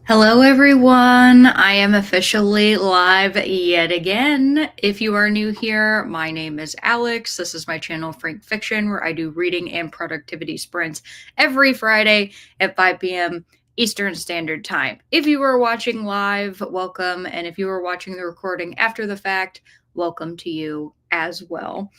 Hello, everyone. I am officially live yet again. If you are new here, my name is Alex. This is my channel, Frank Fiction, where I do reading and productivity sprints every Friday at 5 p.m. Eastern Standard Time. If you are watching live, welcome. And if you are watching the recording after the fact, welcome to you as well.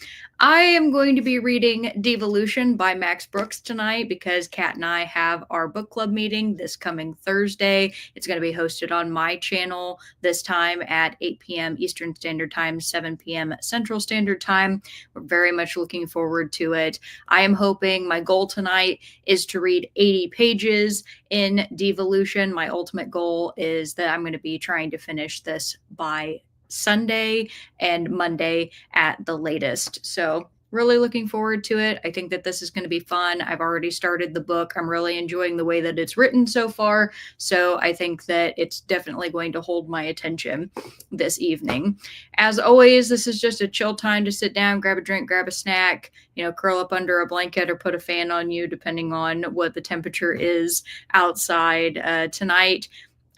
I am going to be reading Devolution by Max Brooks tonight because Kat and I have our book club meeting this coming Thursday. It's going to be hosted on my channel this time at 8 p.m. Eastern Standard Time, 7 p.m. Central Standard Time. We're very much looking forward to it. I am hoping my goal tonight is to read 80 pages in Devolution. My ultimate goal is that I'm going to be trying to finish this by Sunday and Monday at the latest. So really looking forward to it. I think that this is going to be fun. I've already started the book. I'm really enjoying the way that it's written so far. So I think that it's definitely going to hold my attention this evening. As always, this is just a chill time to sit down, grab a drink, grab a snack, curl up under a blanket or put a fan on you, depending on what the temperature is outside. Tonight,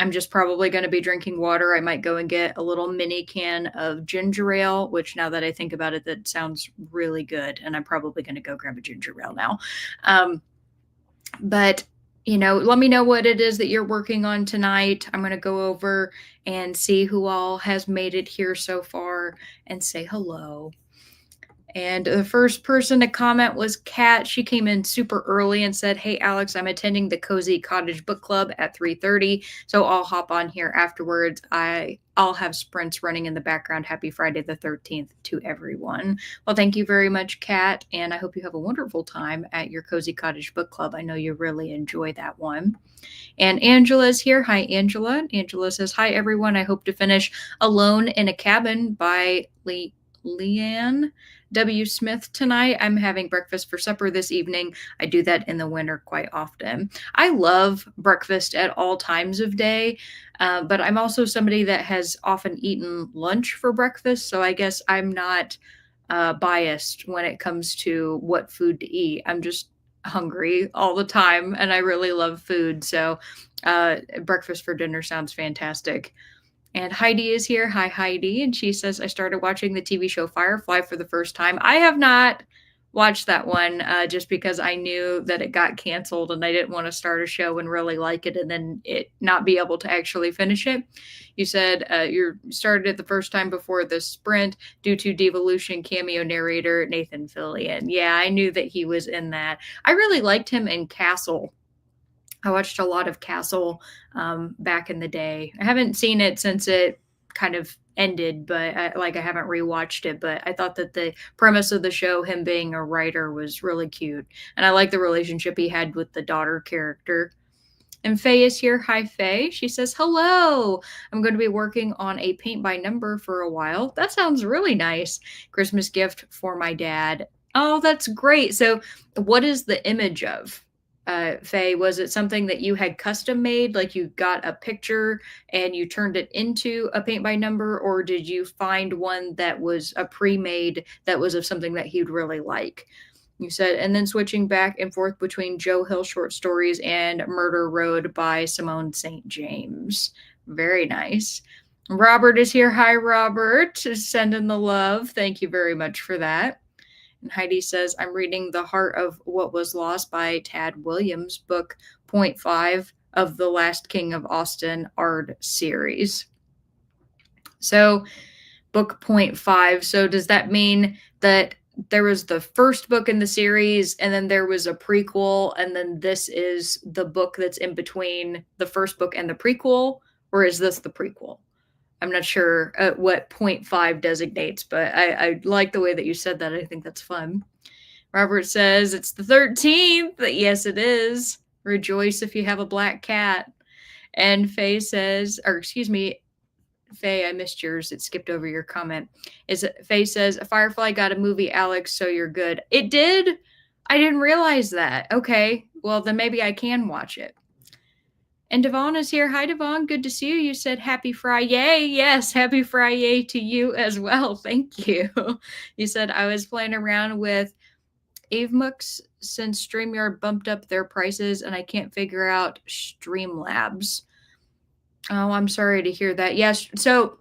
I'm just probably going to be drinking water. I might go and get a little mini can of ginger ale, which now that I think about it, that sounds really good. And I'm probably going to go grab a ginger ale now. But let me know what it is that you're working on tonight. I'm going to go over and see who all has made it here so far and say hello. And the first person to comment was Kat. She came in super early and said, "Hey, Alex, I'm attending the Cozy Cottage Book Club at 3:30, so I'll hop on here afterwards. I'll have sprints running in the background. Happy Friday the 13th to everyone." Well, thank you very much, Kat, and I hope you have a wonderful time at your Cozy Cottage Book Club. I know you really enjoy that one. And Angela's here. Hi, Angela. Angela says, "Hi, everyone. I hope to finish Alone in a Cabin by Leanne W. Smith tonight. I'm having breakfast for supper this evening. I do that in the winter quite often. I love breakfast at all times of day, but I'm also somebody that has often eaten lunch for breakfast, so I guess I'm not biased when it comes to what food to eat. I'm just hungry all the time, and I really love food, so breakfast for dinner sounds fantastic. And Heidi is here. Hi, Heidi. And she says, "I started watching the TV show Firefly for the first time." I have not watched that one just because I knew that it got canceled and I didn't want to start a show and really like it and then it not be able to actually finish it. You said you started it the first time before the sprint due to Devolution cameo narrator Nathan Fillion. Yeah, I knew that he was in that. I really liked him in Castle. I watched a lot of Castle back in the day. I haven't seen it since it kind of ended, but I haven't rewatched it. But I thought that the premise of the show, him being a writer, was really cute, and I like the relationship he had with the daughter character. And Faye is here. Hi, Faye. She says, "Hello. I'm going to be working on a paint by number for a while." That sounds really nice. Christmas gift for my dad. Oh, that's great. So, what is the image of? Faye, was it something that you had custom made? Like you got a picture and you turned it into a paint by number, or did you find one that was a pre made that was of something that he'd really like? You said, and then switching back and forth between Joe Hill short stories and Murder Road by Simone St. James. Very nice. Robert is here. Hi, Robert. Sending the love. Thank you very much for that. And Heidi says, "I'm reading The Heart of What Was Lost by Tad Williams, book point 5 of the Last King of Austin Ard series." So, book point 5. So, does that mean that there was the first book in the series and then there was a prequel and then this is the book that's in between the first book and the prequel? Or is this the prequel? I'm not sure what point 5 designates, but I like the way that you said that. I think that's fun. Robert says, "It's the 13th. Yes, it is. Rejoice if you have a black cat." And Faye says, or excuse me, Faye, I missed yours. It skipped over your comment. Faye says, "Firefly got a movie, Alex, so you're good." It did? I didn't realize that. Okay. Well, then maybe I can watch it. And Devon is here. Hi, Devon. Good to see you. You said happy Friday. Yes, happy Friday to you as well. Thank you. You said, "I was playing around with Avemux since StreamYard bumped up their prices and I can't figure out Streamlabs. Oh, I'm sorry to hear that. Yes. So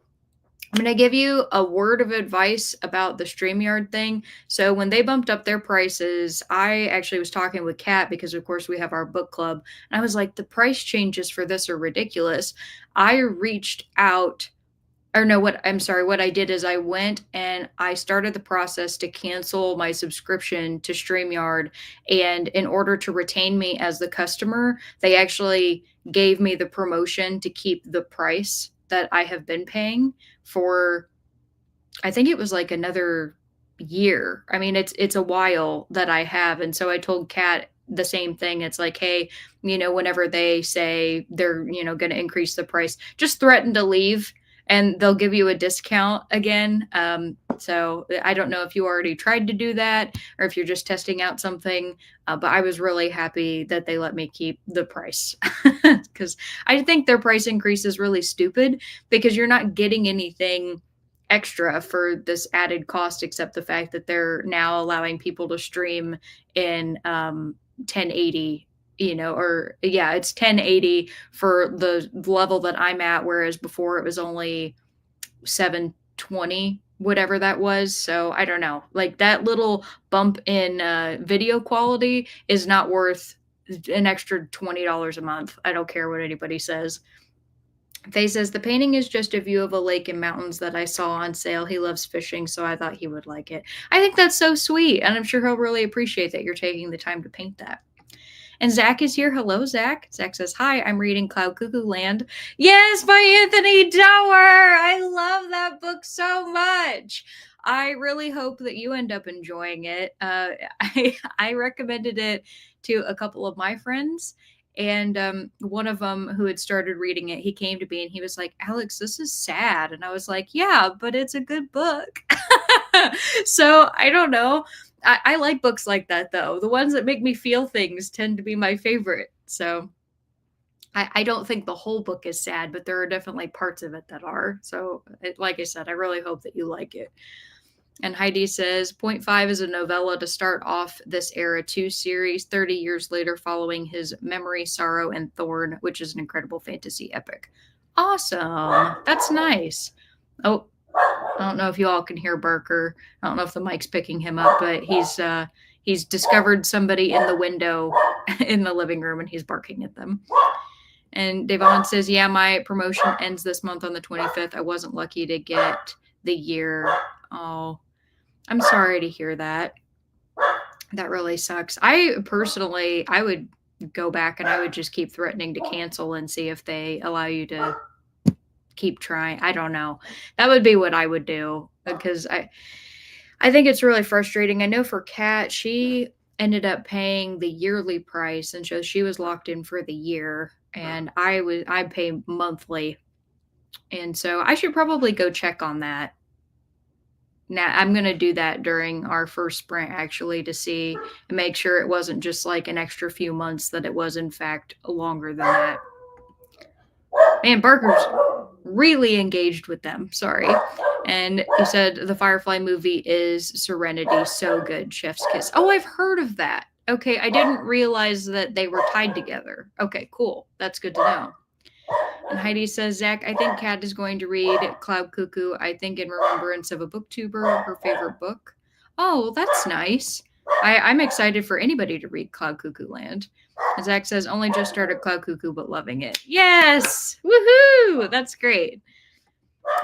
I'm going to give you a word of advice about the StreamYard thing. So when they bumped up their prices, I actually was talking with Kat because of course we have our book club. And I was like, the price changes for this are ridiculous. I reached out or no, what I did is I went and I started the process to cancel my subscription to StreamYard. And in order to retain me as the customer, they actually gave me the promotion to keep the price that I have been paying for, I think it was like another year. I mean, it's a while that I have. And so I told Kat the same thing. It's like, hey, whenever they say they're, going to increase the price, just threaten to leave and they'll give you a discount again. So I don't know if you already tried to do that or if you're just testing out something, but I was really happy that they let me keep the price because I think their price increase is really stupid because you're not getting anything extra for this added cost except the fact that they're now allowing people to stream in 1080, or yeah, it's 1080 for the level that I'm at, whereas before it was only 720, whatever that was. So I don't know, like that little bump in video quality is not worth an extra $20 a month. I don't care what anybody says. Faye says the painting is just a view of a lake and mountains that I saw on sale. He loves fishing, so I thought he would like it. I think that's so sweet, and I'm sure he'll really appreciate that you're taking the time to paint that. And Zach is here. Hello, Zach. Zach says, hi, I'm reading Cloud Cuckoo Land. Yes, by Anthony Dower. I love that book so much. I really hope that you end up enjoying it. I recommended it to a couple of my friends. And one of them who had started reading it, he came to me and he was like, Alex, this is sad. And I was like, yeah, but it's a good book. So I don't know. I like books like that, though. The ones that make me feel things tend to be my favorite. So I don't think the whole book is sad, but there are definitely parts of it that are. So, like I said, I really hope that you like it. And Heidi says, Point Five is a novella to start off this Era 2 series 30 years later following his Memory, Sorrow, and Thorn, which is an incredible fantasy epic. Awesome. That's nice. Oh, I don't know if you all can hear Barker. I don't know if the mic's picking him up, but he's discovered somebody in the window in the living room and he's barking at them. And Devon says, yeah, my promotion ends this month on the 25th. I wasn't lucky to get the year. Oh, I'm sorry to hear that. That really sucks. I would go back and I would just keep threatening to cancel and see if they allow you to keep trying. I don't know. That would be what I would do because I think it's really frustrating. I know for Kat, she ended up paying the yearly price and so she was locked in for the year and I pay monthly. And so I should probably go check on that. Now I'm going to do that during our first sprint actually to see and make sure it wasn't just like an extra few months, that it was in fact longer than that. Man, Barker's really engaged with them. Sorry. And he said the Firefly movie is Serenity. So good. Chef's Kiss. Oh, I've heard of that. Okay. I didn't realize that they were tied together. Okay, cool. That's good to know. And Heidi says, Zach, I think Kat is going to read Cloud Cuckoo, I think in remembrance of a booktuber, her favorite book. Oh, that's nice. I'm excited for anybody to read Cloud Cuckoo Land. And Zach says, only just started Cloud Cuckoo, but loving it. Yes! Woohoo! That's great.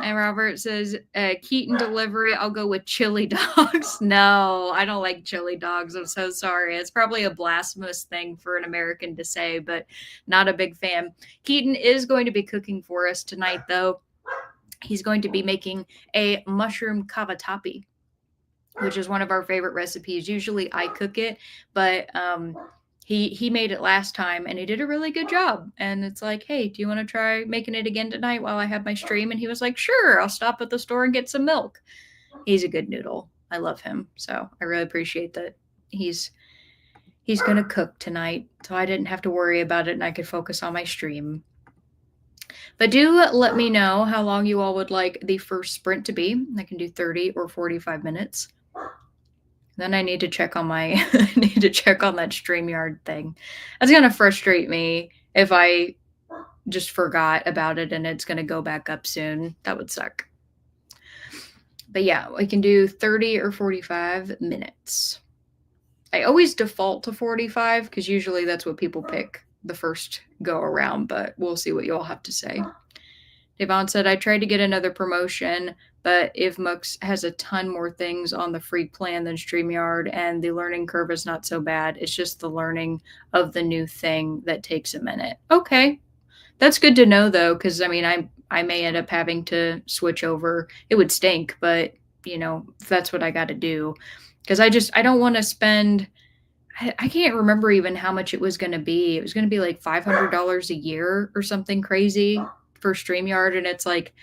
And Robert says, Keaton delivery, I'll go with chili dogs. No, I don't like chili dogs. I'm so sorry. It's probably a blasphemous thing for an American to say, but not a big fan. Keaton is going to be cooking for us tonight, though. He's going to be making a mushroom cavatappi, which is one of our favorite recipes. Usually I cook it, but he made it last time and he did a really good job. And it's like, hey, do you want to try making it again tonight while I have my stream? And he was like, sure, I'll stop at the store and get some milk. He's a good noodle. I love him. So I really appreciate that he's going to cook tonight. So I didn't have to worry about it and I could focus on my stream. But do let me know how long you all would like the first sprint to be. I can do 30 or 45 minutes. Then I need to check on my I need to check on that StreamYard thing. That's gonna frustrate me if I just forgot about it and it's gonna go back up soon. That would suck. But yeah, we can do 30 or 45 minutes. I always default to 45 because usually that's what people pick the first go around, but we'll see what you all have to say. Devon said, I tried to get another promotion, but IvMux has a ton more things on the free plan than StreamYard, and the learning curve is not so bad. It's just the learning of the new thing that takes a minute. Okay. That's good to know though, because I mean, I may end up having to switch over. It would stink, but if that's what I got to do, because I don't want to spend. I can't remember even how much it was going to be. It was going to be like $500 a year or something crazy for StreamYard, and it's like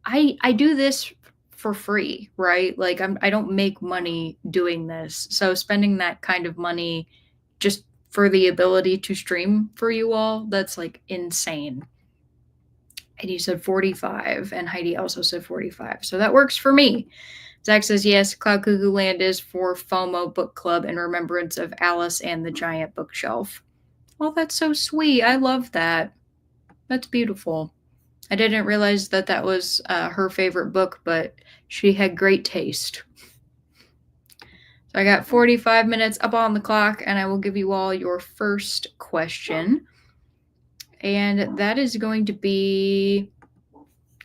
I do this for free, right? Like I don't make money doing this, so spending that kind of money just for the ability to stream for you all, that's like insane. And you said 45, and Heidi also said 45. So that works for me. Zach says, yes, Cloud Cuckoo Land is for FOMO Book Club in remembrance of Alice and the Giant Bookshelf. Oh, that's so sweet. I love that. That's beautiful. I didn't realize that that was her favorite book, but she had great taste. So I got 45 minutes up on the clock, and I will give you all your first question. And that is going to be,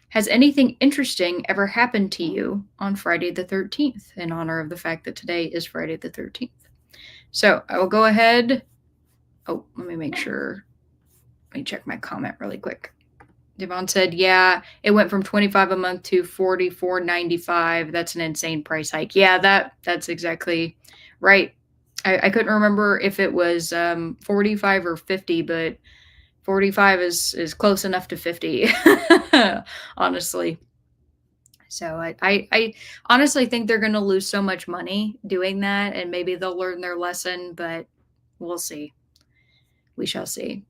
has anything interesting ever happened to you on Friday the 13th, in honor of the fact that today is Friday the 13th? So I will go ahead. Oh, let me make sure. Let me check my comment really quick. Devon said, yeah, it went from 25 a month to 44.95. That's an insane price hike. Yeah, that's exactly right. I couldn't remember if it was 45 or 50, but 45 is close enough to 50, honestly. So I honestly think they're going to lose so much money doing that, and maybe they'll learn their lesson, but we'll see. We shall see.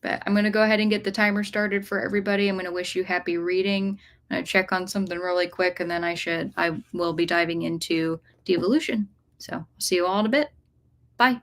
But I'm going to go ahead and get the timer started for everybody. I'm going to wish you happy reading. I'm going to check on something really quick, and then I will be diving into devolution. So see you all in a bit. Bye.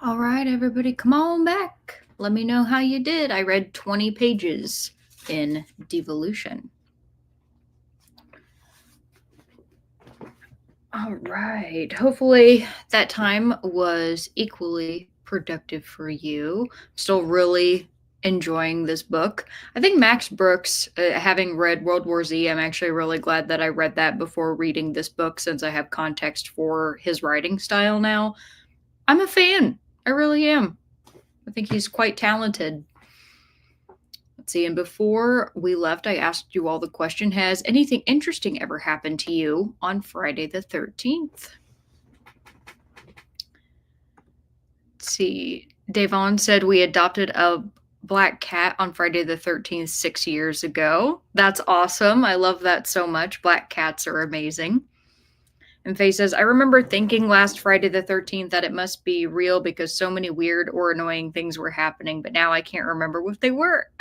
All right, everybody, come on back. Let me know how you did. I read 20 pages in Devolution. All right. Hopefully that time was equally productive for you. Still really enjoying this book. I think Max Brooks, having read World War Z, I'm actually really glad that I read that before reading this book since I have context for his writing style now. I'm a fan. I really am. I think he's quite talented. Let's see. And before we left, I asked you all the question: has anything interesting ever happened to you on Friday the 13th? Let's see. Devon said we adopted a black cat on Friday the 13th 6 years ago. That's awesome. I love that so much. Black cats are amazing. And Faye says, I remember thinking last Friday the 13th that it must be real because so many weird or annoying things were happening, but now I can't remember what they were.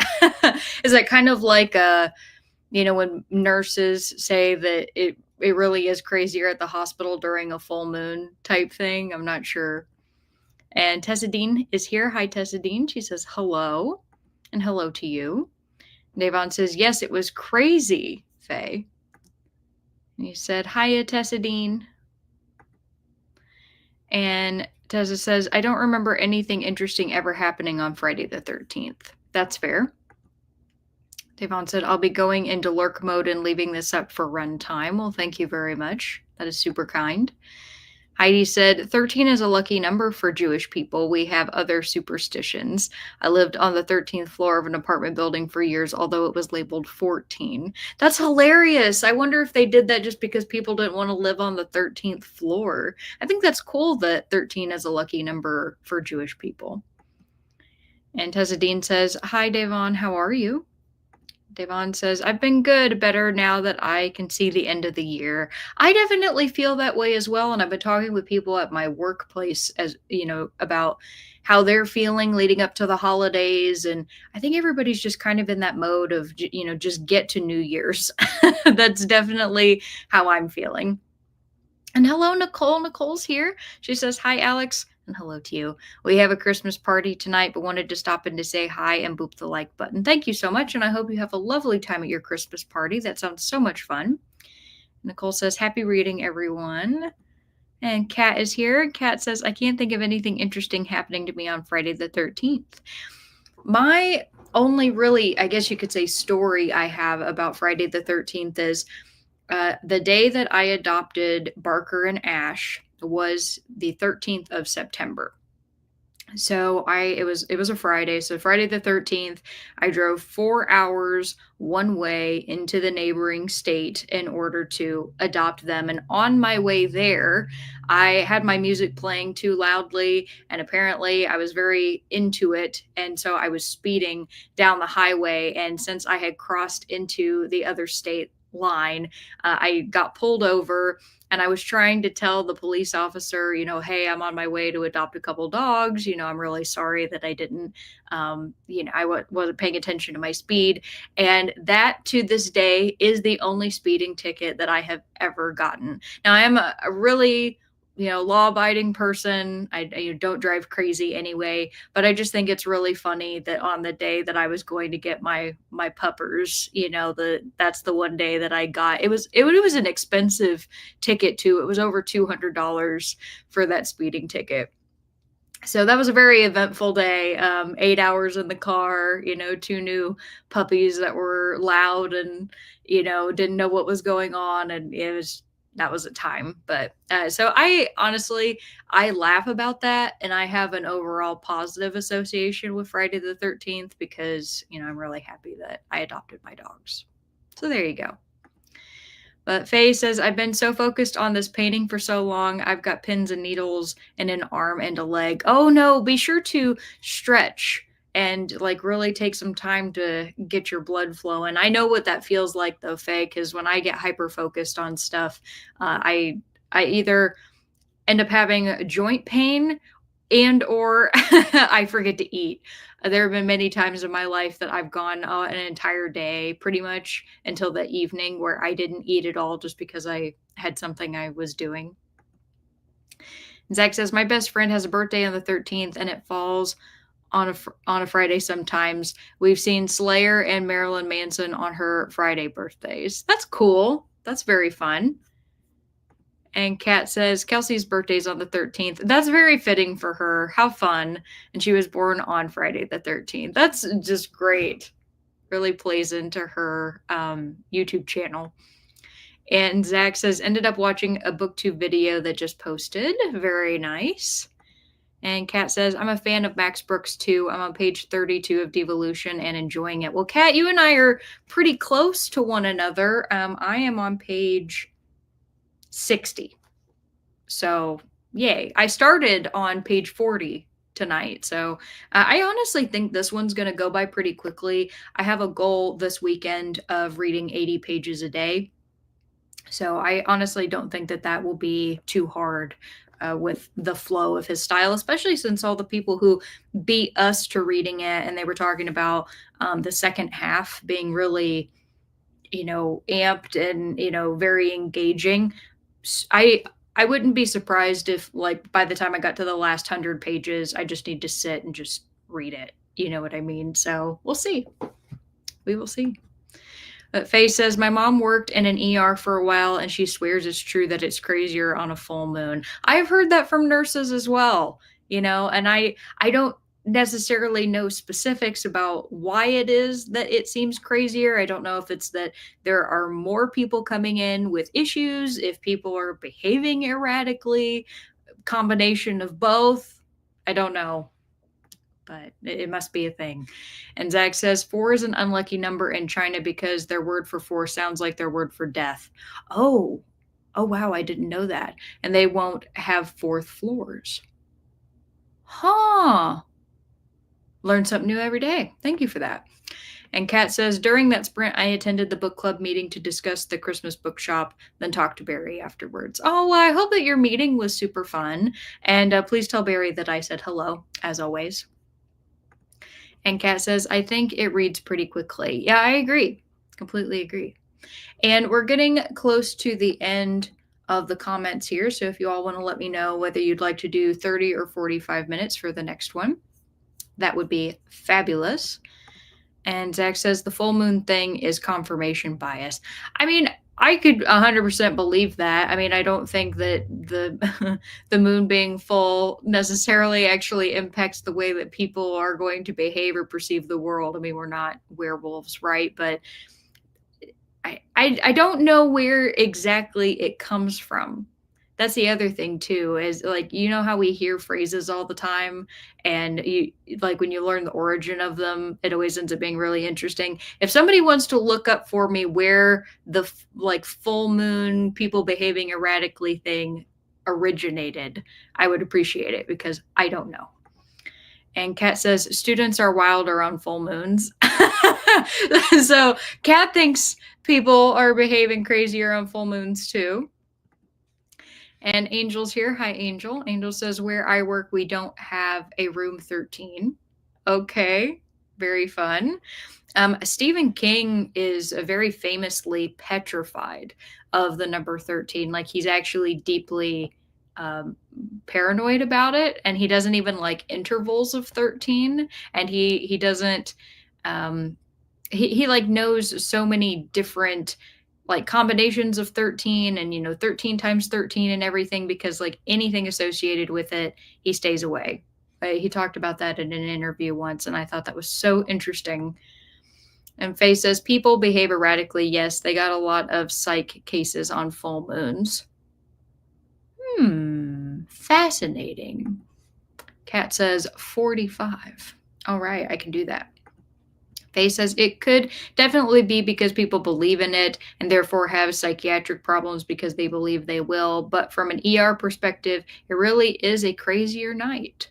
Is that kind of like when nurses say that it really is crazier at the hospital during a full moon type thing? I'm not sure. And Tessa Dean is here. Hi, Tessa Dean. She says hello, and hello to you. Davon says, yes, it was crazy, Faye. And he said, hiya, Tessa Dean. And Tessa says, I don't remember anything interesting ever happening on Friday the 13th. That's fair. Devon said, I'll be going into lurk mode and leaving this up for run time. Well, thank you very much. That is super kind. Heidi said, 13 is a lucky number for Jewish people. We have other superstitions. I lived on the 13th floor of an apartment building for years, although it was labeled 14. That's hilarious. I wonder if they did that just because people didn't want to live on the 13th floor. I think that's cool that 13 is a lucky number for Jewish people. And Tessa Dean says, hi, Devon. How are you? Devon says, I've been good, better now that I can see the end of the year. I definitely feel that way as well. And I've been talking with people at my workplace about how they're feeling leading up to the holidays. And I think everybody's just kind of in that mode of, just get to New Year's. That's definitely how I'm feeling. And hello, Nicole. Nicole's here. She says, hi, Alex. And hello to you. We have a Christmas party tonight, but wanted to stop in to say hi and boop the like button. Thank you so much, and I hope you have a lovely time at your Christmas party. That sounds so much fun. Nicole says, happy reading, everyone. And Kat is here. Kat says, I can't think of anything interesting happening to me on Friday the 13th. My only really, I guess you could say, story I have about Friday the 13th is the day that I adopted Barker and Ash was the 13th of September. So it was a Friday. So Friday the 13th, I drove 4 hours one way into the neighboring state in order to adopt them. And on my way there, I had my music playing too loudly, and apparently I was very into it. And so I was speeding down the highway. And since I had crossed into the other state line, I got pulled over, and I was trying to tell the police officer, hey, I'm on my way to adopt a couple dogs. I'm really sorry that I didn't, wasn't paying attention to my speed. And that to this day is the only speeding ticket that I have ever gotten. Now, I am a really law-abiding person. I don't drive crazy anyway, but I just think it's really funny that on the day that I was going to get my puppers, that's the one day that I got. It was an expensive ticket too. It was over $200 for that speeding ticket. So that was a very eventful day. 8 hours in the car, 2 new puppies that were loud and, didn't know what was going on. And that was a time. But so I laugh about that. And I have an overall positive association with Friday the 13th because, I'm really happy that I adopted my dogs. So there you go. But Faye says, I've been so focused on this painting for so long. I've got pins and needles in an arm and a leg. Oh no, be sure to stretch and really take some time to get your blood flowing. I know what that feels like though, Faye, because when I get hyper focused on stuff, I either end up having a joint pain or I forget to eat. There have been many times in my life that I've gone an entire day pretty much until the evening where I didn't eat at all just because I had something I was doing. Zach says, my best friend has a birthday on the 13th and it falls on a Friday sometimes. We've seen Slayer and Marilyn Manson on her Friday birthdays. That's cool. That's very fun. And Kat says, Kelsey's birthday's on the 13th. That's very fitting for her. How fun. And she was born on Friday the 13th. That's just great. Really plays into her YouTube channel. And Zach says, ended up watching a booktube video that just posted. Very nice. And Kat says, I'm a fan of Max Brooks too. I'm on page 32 of Devolution and enjoying it. Well, Kat, you and I are pretty close to one another. I am on page 60. So, yay. I started on page 40 tonight. So, I honestly think this one's going to go by pretty quickly. I have a goal this weekend of reading 80 pages a day. So, I honestly don't think that that will be too hard with the flow of his style, especially since all the people who beat us to reading it and they were talking about the second half being really, amped and, very engaging. I wouldn't be surprised if, like, by the time I got to the last 100 pages, I just need to sit and just read it. You know what I mean? So we'll see. We will see. But Faye says, my mom worked in an ER for a while and she swears it's true that it's crazier on a full moon. I've heard that from nurses as well, and I don't necessarily know specifics about why it is that it seems crazier. I don't know if it's that there are more people coming in with issues, if people are behaving erratically, combination of both. I don't know. But it must be a thing. And Zach says 4 is an unlucky number in China because their word for 4 sounds like their word for death. Oh, wow, I didn't know that. And they won't have fourth floors. Huh. Learn something new every day. Thank you for that. And Kat says, during that sprint, I attended the book club meeting to discuss the Christmas bookshop, then talked to Barry afterwards. Oh, well, I hope that your meeting was super fun. And please tell Barry that I said hello, as always. And Kat says, I think it reads pretty quickly. Yeah, I agree. Completely agree. And we're getting close to the end of the comments here. So if you all want to let me know whether you'd like to do 30 or 45 minutes for the next one, that would be fabulous. And Zach says the full moon thing is confirmation bias. I mean, I could 100% believe that. I mean, I don't think that the the moon being full necessarily actually impacts the way that people are going to behave or perceive the world. I mean, we're not werewolves, right? But I don't know where exactly it comes from. That's the other thing too, is like, how we hear phrases all the time, and you, like, when you learn the origin of them, it always ends up being really interesting. If somebody wants to look up for me where the like full moon people behaving erratically thing originated, I would appreciate it because I don't know. And Kat says students are wilder on full moons. So Kat thinks people are behaving crazier on full moons too. And Angel's here. Hi, Angel. Angel says, where I work, we don't have a room 13. Okay, very fun. Stephen King is very famously petrified of the number 13. Like, he's actually deeply paranoid about it, and he doesn't even like intervals of 13. And he doesn't, he like knows so many different like combinations of 13 and 13 times 13 and everything, because like anything associated with it, he stays away. He talked about that in an interview once, and I thought that was so interesting. And Faye says people behave erratically. Yes, they got a lot of psych cases on full moons. Fascinating. Kat says 45. All right, I can do that. Faye says it could definitely be because people believe in it and therefore have psychiatric problems because they believe they will. But from an ER perspective, it really is a crazier night.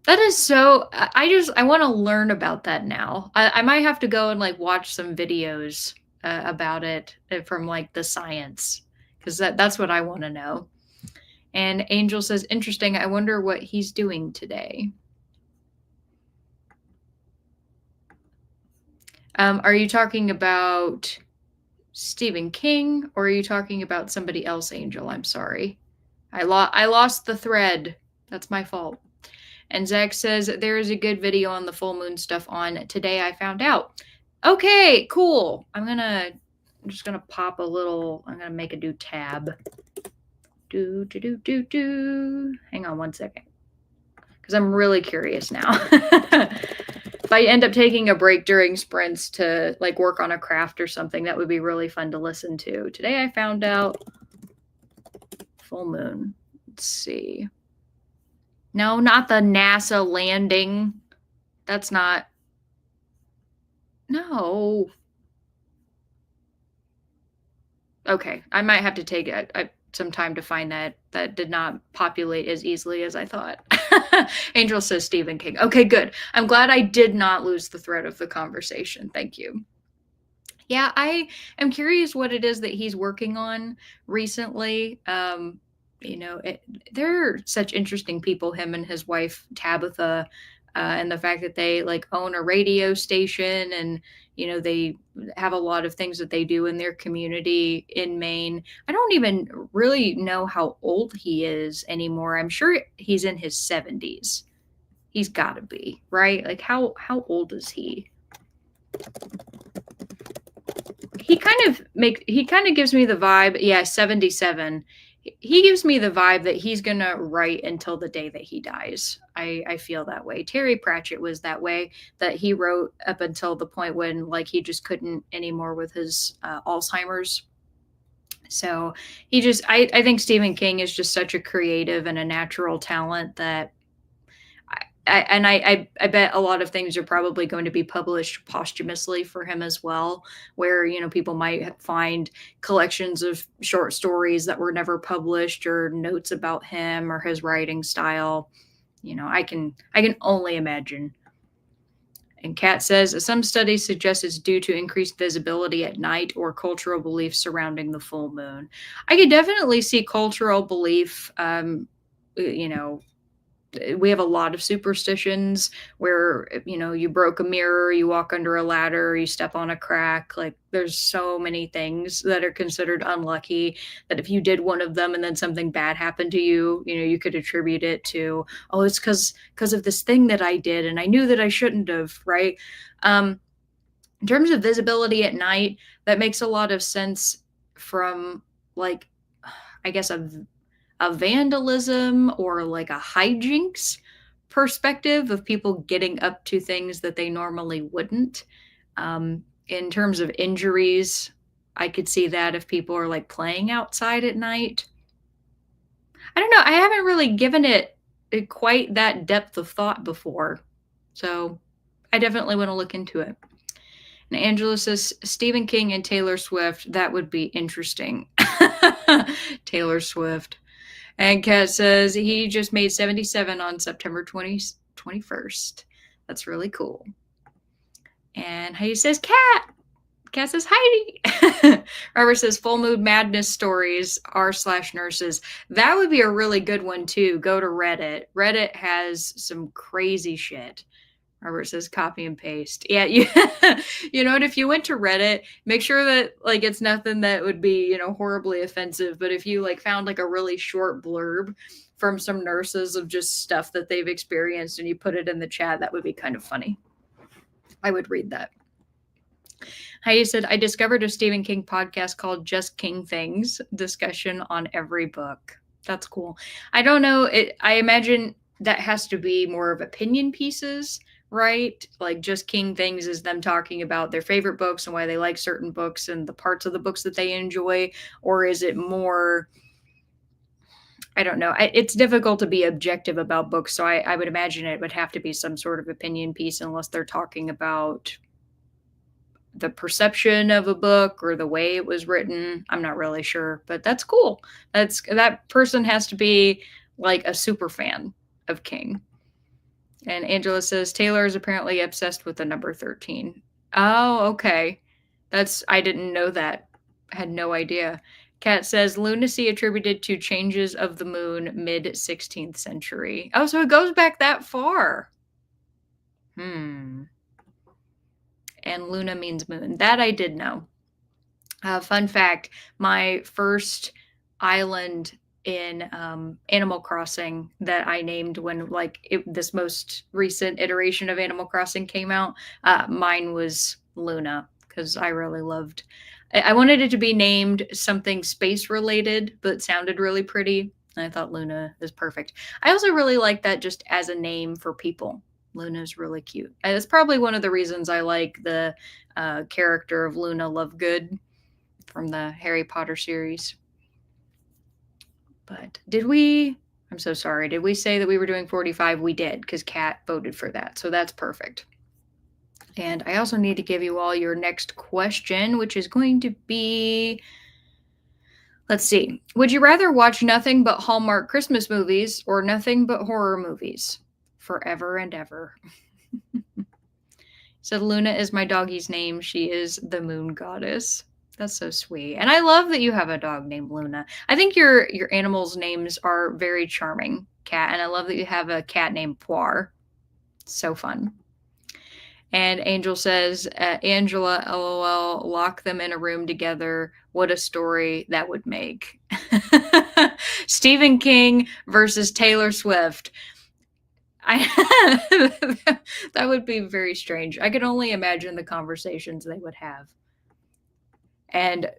That is so, I want to learn about that now. I might have to go and like watch some videos about it from like the science, because that's what I want to know. And Angel says, interesting. I wonder what he's doing today. Are you talking about Stephen King, or are you talking about somebody else, Angel? I'm sorry. I lost the thread. That's my fault. And Zach says, there is a good video on the full moon stuff on Today I Found Out. Okay, cool. I'm just gonna pop a little, I'm gonna make a new tab. Hang on one second. Because I'm really curious now. If I end up taking a break during sprints to like work on a craft or something, that would be really fun to listen to. Today I found out full moon. Let's see. No, not the NASA landing. That's not. No. Okay, I might have to take some time to find that. That did not populate as easily as I thought. Angel says Stephen King. Okay, good. I'm glad I did not lose the thread of the conversation. Thank you. Yeah, I am curious what it is that he's working on recently. They're such interesting people, him and his wife Tabitha, and the fact that they like own a radio station, and they have a lot of things that they do in their community in Maine. I don't even really know how old he is anymore. I'm sure he's in his 70s. He's got to be, right? Like how old is he? He kind of gives me the vibe, yeah, 77. He gives me the vibe that he's gonna write until the day that he dies. I feel that way. Terry Pratchett was that way, that he wrote up until the point when like he just couldn't anymore with his Alzheimer's. So I think Stephen King is just such a creative and a natural talent that I bet a lot of things are probably going to be published posthumously for him as well, where people might find collections of short stories that were never published, or notes about him or his writing style. I can only imagine. And Kat says some studies suggest it's due to increased visibility at night or cultural beliefs surrounding the full moon. I could definitely see cultural belief. We have a lot of superstitions where you broke a mirror, you walk under a ladder, you step on a crack. Like there's so many things that are considered unlucky, that if you did one of them and then something bad happened to you, you could attribute it to, oh, it's because of this thing that I did and I knew that I shouldn't have, right? In terms of visibility at night, that makes a lot of sense from like, I guess, a vandalism or like a hijinks perspective of people getting up to things that they normally wouldn't. In terms of injuries, I could see that if people are like playing outside at night. I don't know. I haven't really given it quite that depth of thought before. So I definitely want to look into it. And Angela says Stephen King and Taylor Swift. That would be interesting. Taylor Swift. And Kat says he just made 77 on September 21st. That's really cool. And Heidi says, Kat. Kat says, Heidi. Robert says, full mood madness stories r/nurses. That would be a really good one, too. Go to Reddit. Reddit has some crazy shit. Robert says copy and paste. Yeah, you know what? If you went to Reddit, make sure that like it's nothing that would be, horribly offensive. But if you like found like a really short blurb from some nurses of just stuff that they've experienced and you put it in the chat, that would be kind of funny. I would read that. Heidi said, I discovered a Stephen King podcast called Just King Things, discussion on every book. That's cool. I don't know. I imagine that has to be more of opinion pieces, right? Like Just King Things is them talking about their favorite books and why they like certain books and the parts of the books that they enjoy. Or is it more, I don't know. It's difficult to be objective about books. So I would imagine it would have to be some sort of opinion piece unless they're talking about the perception of a book or the way it was written. I'm not really sure, but that's cool. That person has to be like a super fan of King. And Angela says Taylor is apparently obsessed with the number 13. Oh, okay. I didn't know that. I had no idea. Kat says lunacy attributed to changes of the moon mid 16th century. Oh, so it goes back that far. And Luna means moon. That I did know. Fun fact, my first island in, Animal Crossing that I named when, like, this most recent iteration of Animal Crossing came out, mine was Luna because I really loved I wanted it to be named something space related, but sounded really pretty, and I thought Luna is perfect. I also really like that just as a name for people. Luna's really cute, and it's probably one of the reasons I like the, character of Luna Lovegood from the Harry Potter series. But did we I'm so sorry. Did we say that we were doing 45? We did because Kat voted for that. So that's perfect. And I also need to give you all your next question, which is going to be let's see. Would you rather watch nothing but Hallmark Christmas movies or nothing but horror movies forever and ever? So Luna is my doggy's name. She is the moon goddess. That's so sweet. And I love that you have a dog named Luna. I think your animals' names are very charming, Cat, and I love that you have a cat named Poir. So fun. And Angel says, Angela, lol, lock them in a room together. What a story that would make. Stephen King versus Taylor Swift. I that would be very strange. I could only imagine the conversations they would have. And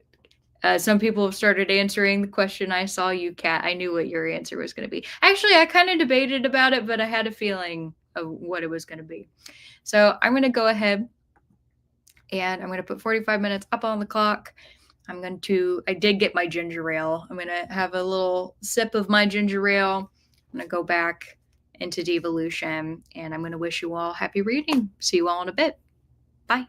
some people have started answering the question. I saw you, Kat. I knew what your answer was going to be. Actually, I kind of debated about it, but I had a feeling of what it was going to be. So I'm going to go ahead and I'm going to put 45 minutes up on the clock. I did get my ginger ale. I'm going to have a little sip of my ginger ale. I'm going to go back into devolution and I'm going to wish you all happy reading. See you all in a bit. Bye.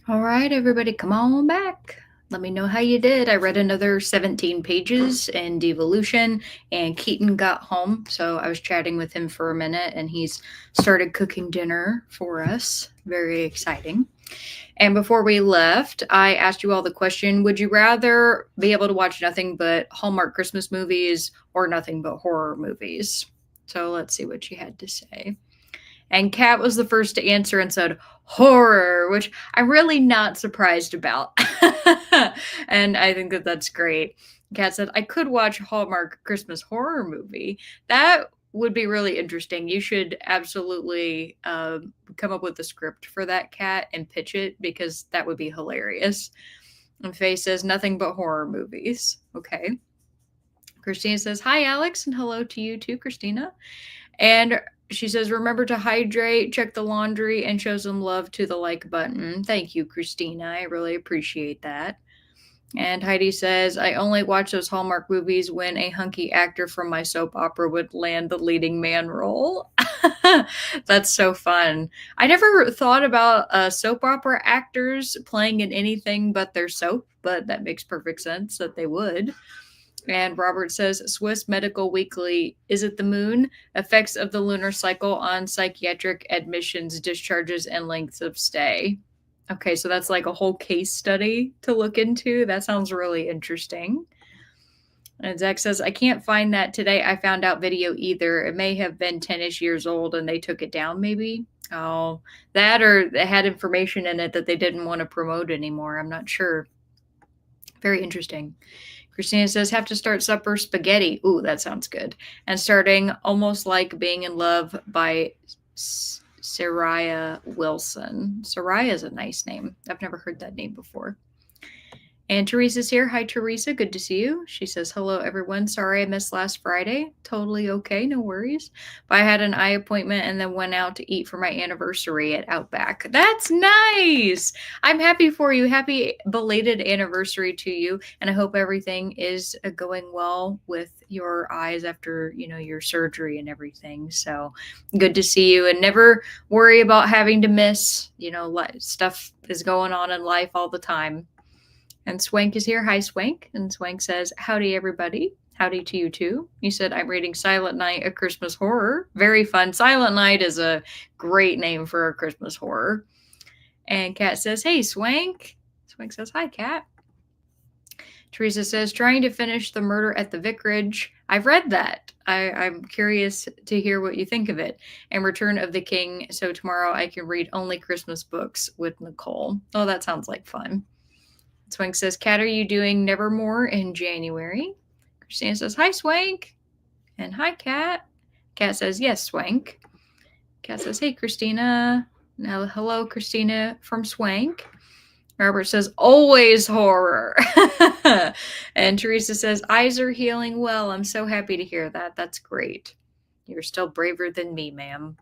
All right, everybody, come on back. Let me know how you did. I read another 17 pages in Devolution, and Keaton got home. So I was chatting with him for a minute, and he's started cooking dinner for us. Very exciting. And before we left, I asked you all the question, would you rather be able to watch nothing but Hallmark Christmas movies or nothing but horror movies? So let's see what you had to say. And Kat was the first to answer and said horror, which I'm really not surprised about. And I think that that's great. Kat said, I could watch a Hallmark Christmas horror movie. That would be really interesting. You should absolutely come up with a script for that, Kat, and pitch it because that would be hilarious. And Faye says, nothing but horror movies. Okay. Christina says, hi, Alex, and hello to you too, Christina. And she says, remember to hydrate, check the laundry, and show some love to the like button. Thank you, Christina. I really appreciate that. And Heidi says, I only watch those Hallmark movies when a hunky actor from my soap opera would land the leading man role. That's so fun. I never thought about soap opera actors playing in anything but their soap, but that makes perfect sense that they would. And Robert says, Swiss Medical Weekly, is it the moon? Effects of the lunar cycle on psychiatric admissions, discharges, and lengths of stay. Okay, so that's like a whole case study to look into. That sounds really interesting. And Zach says, I can't find that today. I found out video either. It may have been 10-ish years old and they took it down, maybe. Oh, that or it had information in it that they didn't want to promote anymore. I'm not sure. Very interesting. Christina says, have to start supper spaghetti. Ooh, that sounds good. And starting Almost Like Being in Love by Soraya Wilson. Soraya is a nice name. I've never heard that name before. And Teresa's here. Hi, Teresa. Good to see you. She says, hello, everyone. Sorry I missed last Friday. Totally okay. No worries. But I had an eye appointment and then went out to eat for my anniversary at Outback. That's nice. I'm happy for you. Happy belated anniversary to you. And I hope everything is going well with your eyes after, your surgery and everything. So good to see you. And never worry about having to miss, stuff is going on in life all the time. And Swank is here. Hi, Swank. And Swank says, howdy, everybody. Howdy to you, too. You said, I'm reading Silent Night, a Christmas horror. Very fun. Silent Night is a great name for a Christmas horror. And Kat says, hey, Swank. Swank says, hi, Kat. Teresa says, trying to finish The Murder at the Vicarage. I've read that. I'm curious to hear what you think of it. And Return of the King. So tomorrow I can read only Christmas books with Nicole. Oh, that sounds like fun. Swank says, Kat, are you doing Nevermore in January? Christina says, hi, Swank. And hi, Kat. Kat says, yes, Swank. Kat says, hey, Christina. Now, hello, Christina from Swank. Robert says, always horror. And Teresa says, eyes are healing well. I'm so happy to hear that. That's great. You're still braver than me, ma'am.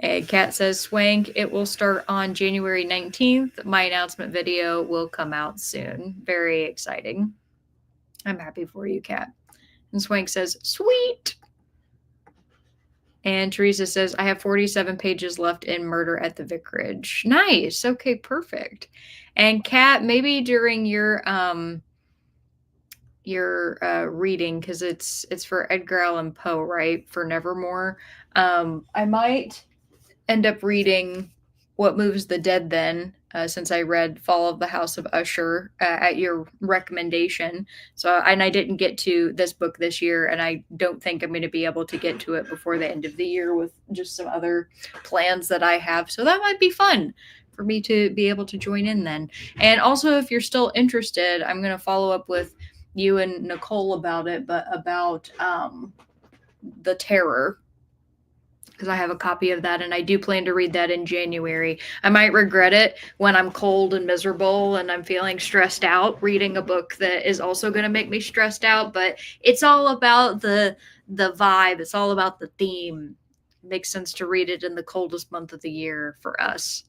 And Kat says, Swank, it will start on January 19th. My announcement video will come out soon. Very exciting. I'm happy for you, Kat. And Swank says, sweet. And Teresa says, I have 47 pages left in Murder at the Vicarage. Nice. Okay, perfect. And Kat, maybe during your reading, because it's for Edgar Allan Poe, right? For Nevermore. I might end up reading What Moves the Dead then, since I read Fall of the House of Usher at your recommendation. And I didn't get to this book this year, and I don't think I'm going to be able to get to it before the end of the year with just some other plans that I have. So that might be fun for me to be able to join in then. And also, if you're still interested, I'm going to follow up with you and Nicole about it, but about The Terror, because I have a copy of that and I do plan to read that in January. I might regret it when I'm cold and miserable and I'm feeling stressed out reading a book that is also going to make me stressed out, but it's all about the vibe. It's all about the theme. It makes sense to read it in the coldest month of the year for us.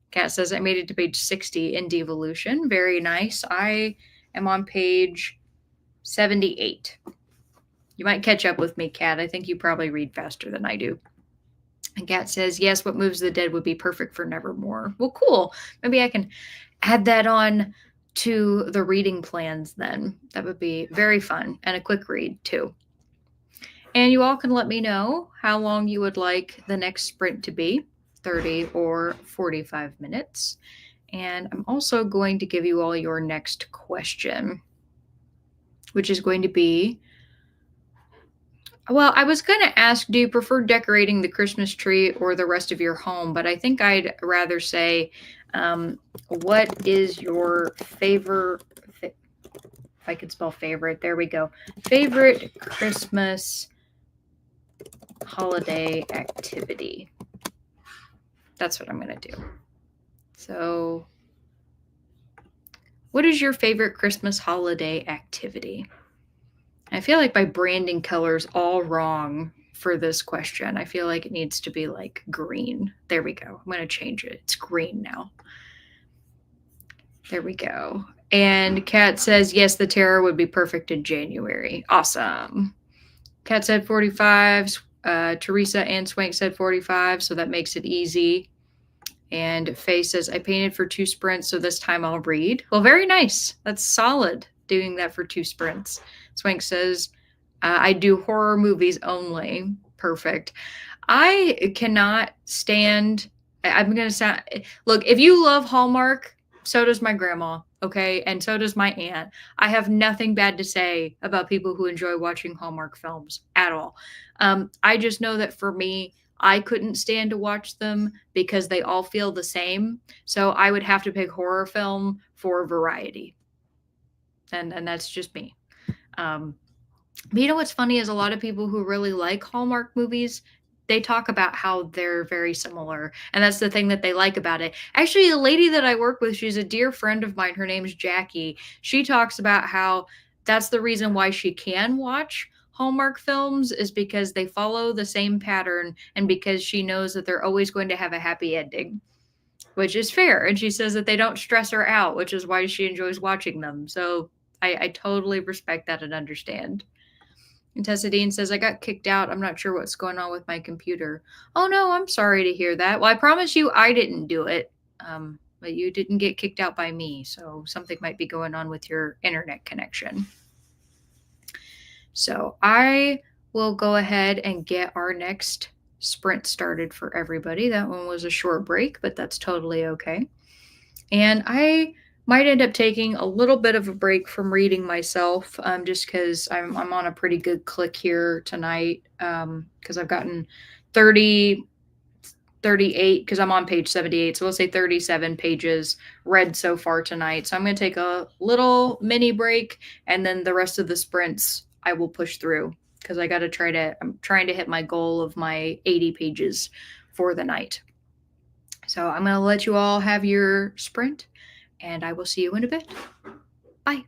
Kat says, I made it to page 60 in Devolution. Very nice. I am on page 78. You might catch up with me, Kat. I think you probably read faster than I do. And Kat says, yes, What Moves the Dead would be perfect for Nevermore. Well, cool. Maybe I can add that on to the reading plans then. That would be very fun and a quick read too. And you all can let me know how long you would like the next sprint to be, 30 or 45 minutes. And I'm also going to give you all your next question, which is going to be, well, I was going to ask, do you prefer decorating the Christmas tree or the rest of your home? But I think I'd rather say, what is your favorite, if I could spell favorite, there we go, favorite Christmas holiday activity? That's what I'm going to do. So, what is your favorite Christmas holiday activity? I feel like my branding color's all wrong for this question. I feel like it needs to be like green. There we go. I'm going to change it. It's green now. There we go. And Kat says, yes, the Terror would be perfect in January. Awesome. Kat said 45. Teresa and Swank said 45, so that makes it easy. And Faye says, I painted for 2 sprints, so this time I'll read. Well, very nice. That's solid doing that for 2 sprints. Swank says, I do horror movies only. Perfect. I cannot stand, I'm going to sound, look, if you love Hallmark, so does my grandma, okay? And so does my aunt. I have nothing bad to say about people who enjoy watching Hallmark films at all. I just know that for me, I couldn't stand to watch them because they all feel the same. So I would have to pick horror film for variety. And that's just me. But you know what's funny is a lot of people who really like Hallmark movies, they talk about how they're very similar. And that's the thing that they like about it. Actually, a lady that I work with, she's a dear friend of mine. Her name's Jackie. She talks about how that's the reason why she can watch Hallmark films is because they follow the same pattern and because she knows that they're always going to have a happy ending, which is fair. And she says that they don't stress her out, which is why she enjoys watching them. So I totally respect that and understand. And Tessa Dean says, I got kicked out. I'm not sure what's going on with my computer. Oh, no, I'm sorry to hear that. Well, I promise you I didn't do it. But you didn't get kicked out by me. So something might be going on with your internet connection. So I will go ahead and get our next sprint started for everybody. That one was a short break, but that's totally okay. And I might end up taking a little bit of a break from reading myself, just because I'm on a pretty good click here tonight, because I've gotten 30, 38, because I'm on page 78, so we'll say 37 pages read so far tonight. So I'm going to take a little mini break, and then the rest of the sprints I will push through, because I'm trying to hit my goal of my 80 pages for the night. So I'm going to let you all have your sprint, and I will see you in a bit. Bye.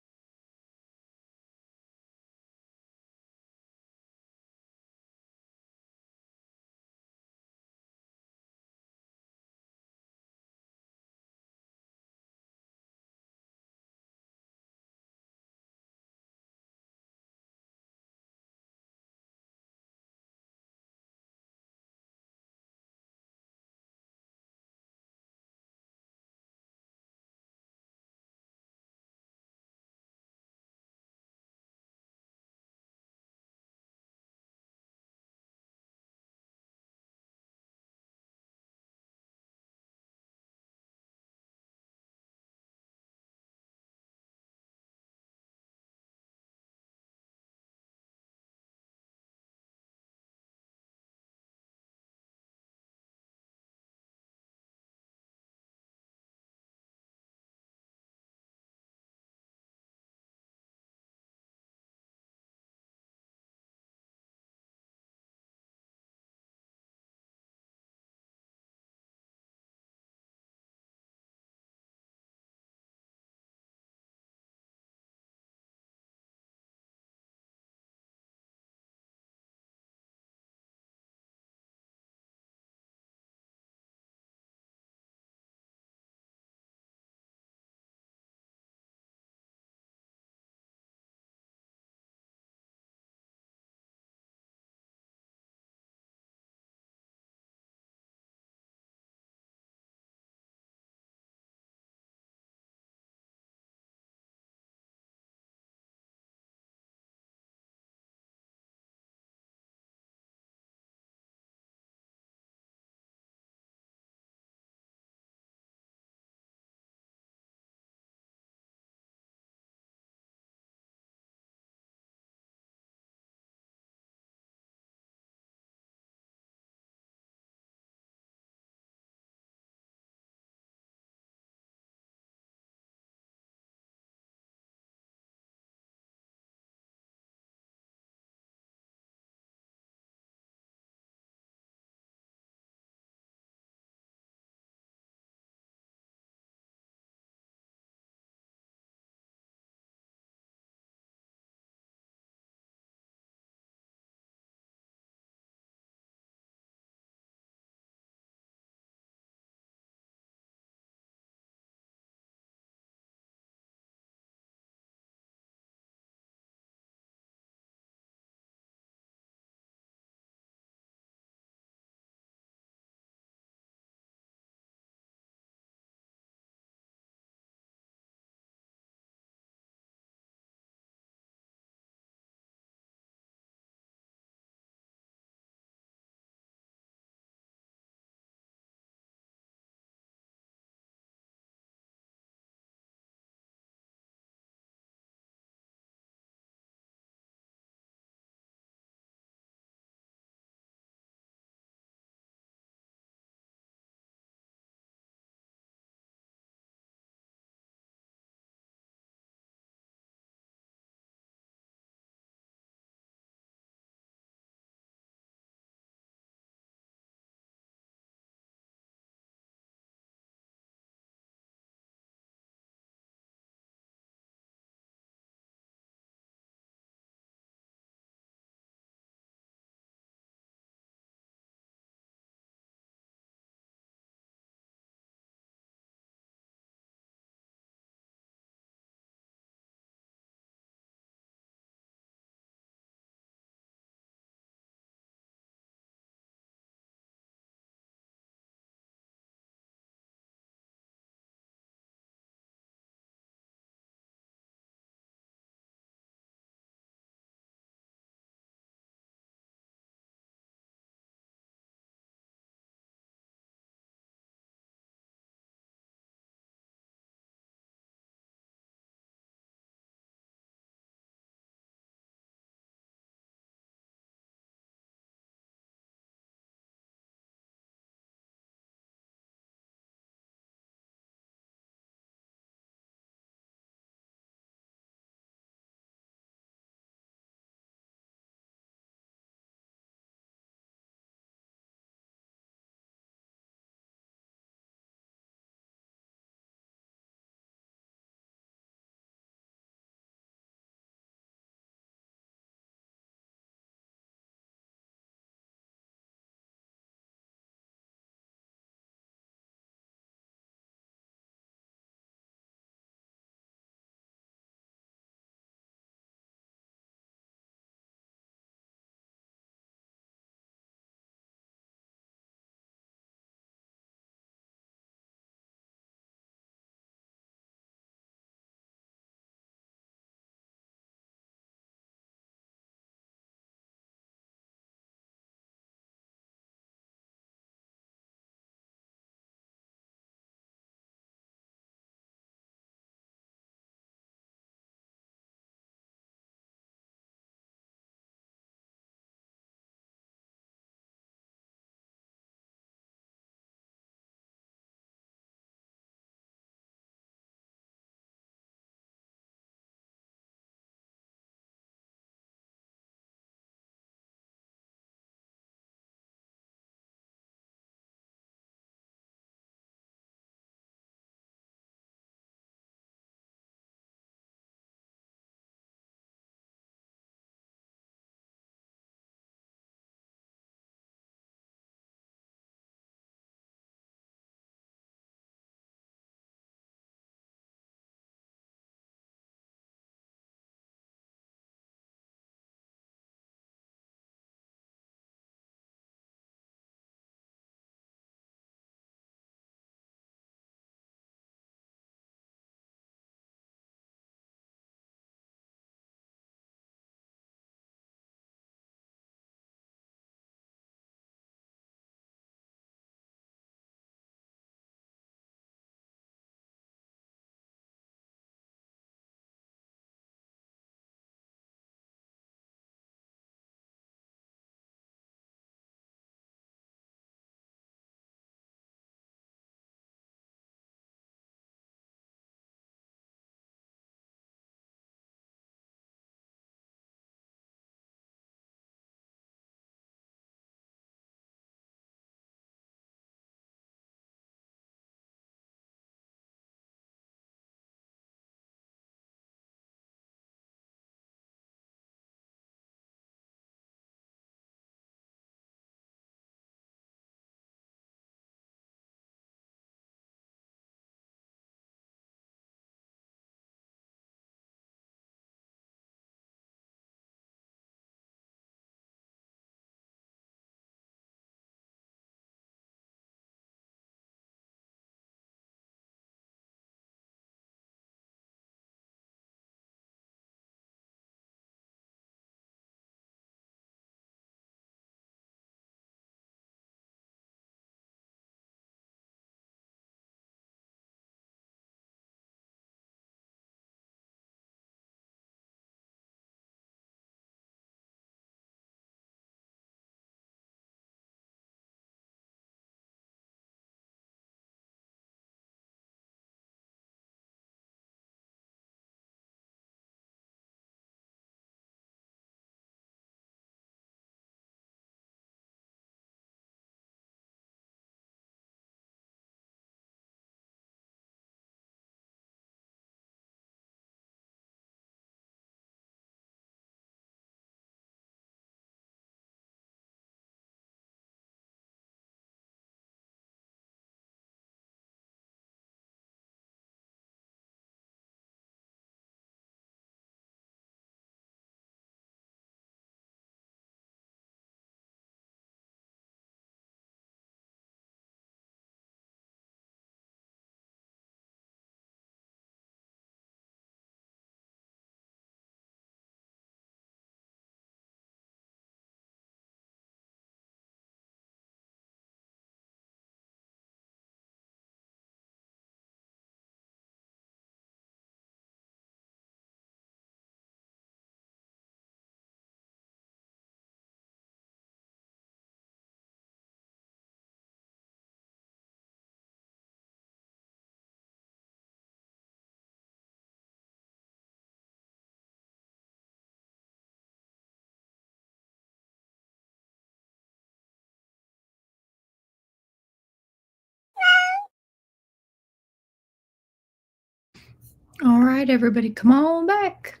All right, everybody, come on back.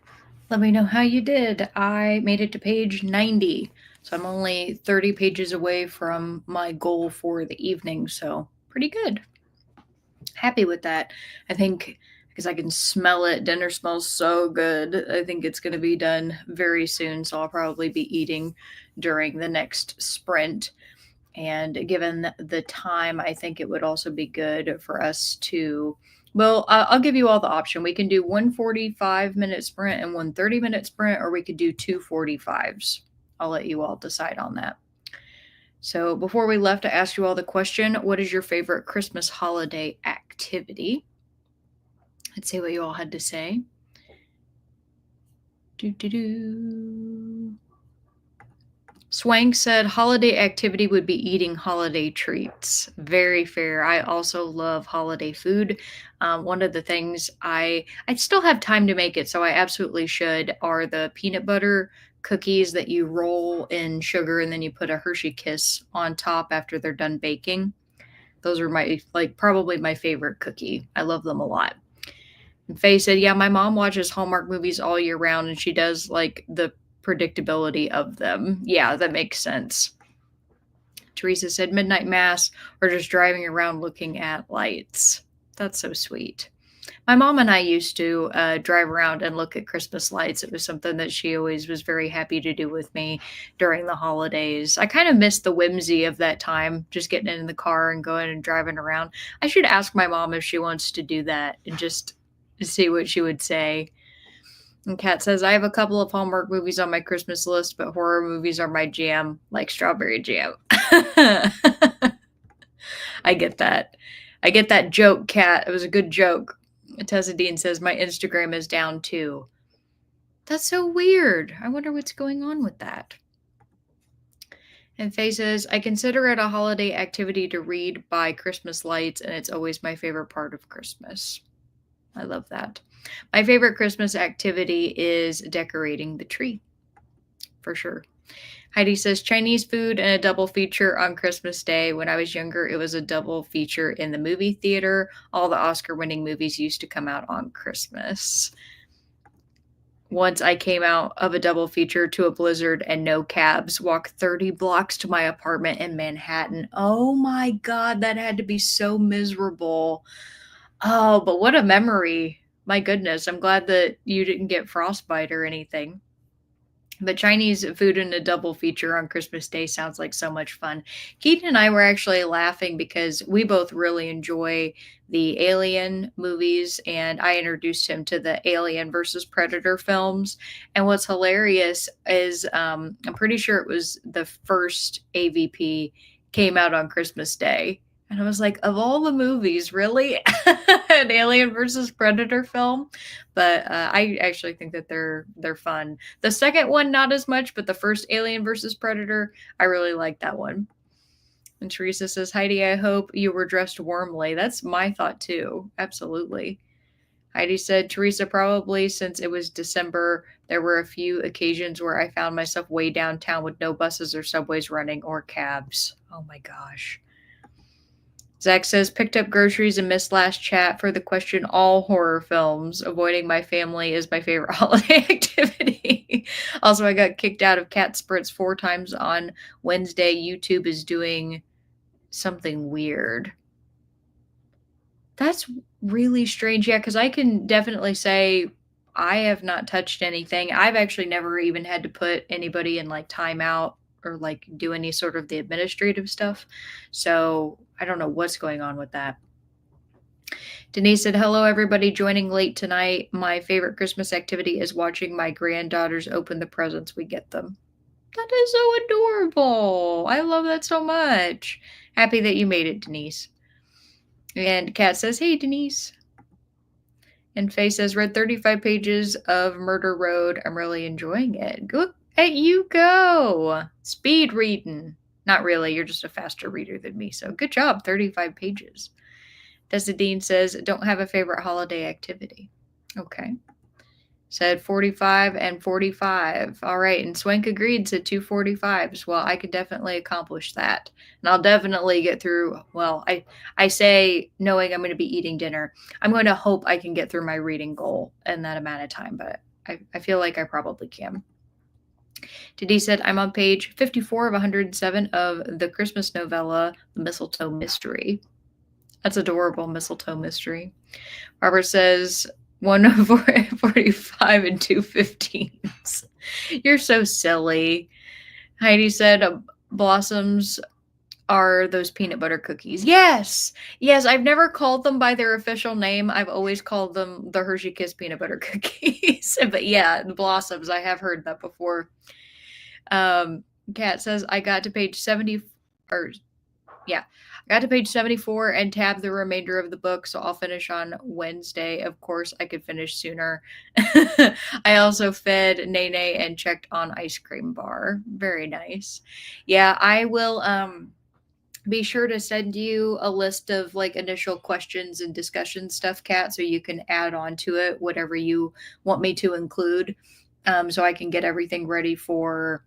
Let me know how you did. I made it to page 90, so I'm only 30 pages away from my goal for the evening, so pretty good. Happy with that. I think because I can smell it. Dinner smells so good. I think it's going to be done very soon, so I'll probably be eating during the next sprint. And given the time, I think it would also be good for us to. Well, I'll give you all the option. We can do one 45-minute sprint and one 30-minute sprint, or we could do two 45s. I'll let you all decide on that. So before we left, I asked you all the question, what is your favorite Christmas holiday activity? Let's see what you all had to say. Swank said holiday activity would be eating holiday treats. Very fair. I also love holiday food. One of the things I still have time to make it, so I absolutely should, are the peanut butter cookies that you roll in sugar and then you put a Hershey Kiss on top after they're done baking. Those are my probably my favorite cookie. I love them a lot. And Faye said, "Yeah, my mom watches Hallmark movies all year round, and she does like the predictability of them." Yeah, that makes sense. Teresa said, "Midnight Mass or just driving around looking at lights." That's so sweet. My mom and I used to drive around and look at Christmas lights. It was something that she always was very happy to do with me during the holidays. I kind of miss the whimsy of that time, just getting in the car and going and driving around. I should ask my mom if she wants to do that and just see what she would say. And Kat says, I have a couple of Hallmark movies on my Christmas list, but horror movies are my jam, like Strawberry Jam. I get that. I get that joke, Kat. It was a good joke. Tessa Dean says, my Instagram is down too. That's so weird. I wonder what's going on with that. And Faye says, I consider it a holiday activity to read by Christmas lights, and it's always my favorite part of Christmas. I love that. My favorite Christmas activity is decorating the tree, for sure. Heidi says Chinese food and a double feature on Christmas Day. When I was younger, it was a double feature in the movie theater. All the Oscar winning movies used to come out on Christmas. Once I came out of a double feature to a blizzard and no cabs, walked 30 blocks to my apartment in Manhattan. Oh my God, that had to be so miserable. Oh, but what a memory. My goodness, I'm glad that you didn't get frostbite or anything. But Chinese food in a double feature on Christmas Day sounds like so much fun. Keaton and I were actually laughing because we both really enjoy the Alien movies, and I introduced him to the Alien versus Predator films. And what's hilarious is I'm pretty sure it was the first AVP came out on Christmas Day. And I was like, of all the movies, really? An Alien versus Predator film? But I actually think that they're fun. The second one, not as much, but the first Alien versus Predator, I really like that one. And Teresa says, Heidi, I hope you were dressed warmly. That's my thought too. Absolutely. Heidi said, Teresa, probably since it was December, there were a few occasions where I found myself way downtown with no buses or subways running or cabs. Oh my gosh. Zach says, picked up groceries and missed last chat for the question, all horror films. Avoiding my family is my favorite holiday activity. Also, I got kicked out of Cat Spritz 4 times on Wednesday. YouTube is doing something weird. That's really strange. Yeah, because I can definitely say I have not touched anything. I've actually never even had to put anybody in like timeout or like do any sort of the administrative stuff. So I don't know what's going on with that. Denise said, hello, everybody joining late tonight. My favorite Christmas activity is watching my granddaughters open the presents we get them. That is so adorable. I love that so much. Happy that you made it, Denise. And Kat says, hey, Denise. And Faye says, read 35 pages of Murder Road. I'm really enjoying it. Look at you go. Speed reading. Not really. You're just a faster reader than me. So good job. 35 pages. Dean says, don't have a favorite holiday activity. Okay. said 45 and 45. All right. And Swank agreed, said 245s. Well, I could definitely accomplish that. And I'll definitely get through. Well, I say knowing I'm going to be eating dinner, I'm going to hope I can get through my reading goal in that amount of time, but I feel like I probably can. Didi said, I'm on page 54 of 107 of the Christmas novella, The Mistletoe Mystery. That's adorable, Mistletoe Mystery. Robert says, 145 and 215s. You're so silly. Heidi said, blossoms are those peanut butter cookies. Yes. Yes. I've never called them by their official name. I've always called them the Hershey Kiss peanut butter cookies. But yeah, the blossoms. I have heard that before. Kat says, I got to page 70 or yeah, I got to page 74 and tabbed the remainder of the book, so I'll finish on Wednesday. Of course, I could finish sooner. I also fed Nene and checked on Ice Cream Bar. Very nice. Yeah, I will be sure to send you a list of like initial questions and discussion stuff, Kat, so you can add on to it whatever you want me to include, so I can get everything ready for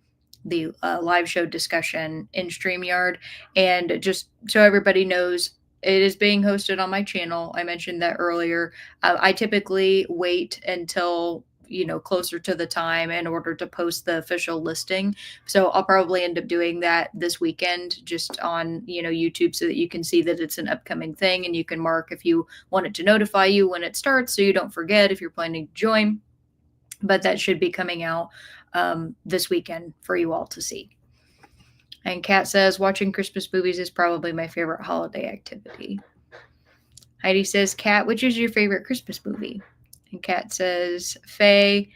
the live show discussion in StreamYard. And just so everybody knows, it is being hosted on my channel. I mentioned that earlier. I typically wait until closer to the time in order to post the official listing, so I'll probably end up doing that this weekend just on YouTube, so that you can see that it's an upcoming thing, and you can mark if you want it to notify you when it starts, so you don't forget if you're planning to join. But that should be coming out this weekend for you all to see. And Kat says, watching Christmas movies is probably my favorite holiday activity. Heidi says, Kat, which is your favorite Christmas movie? And Kat says, Faye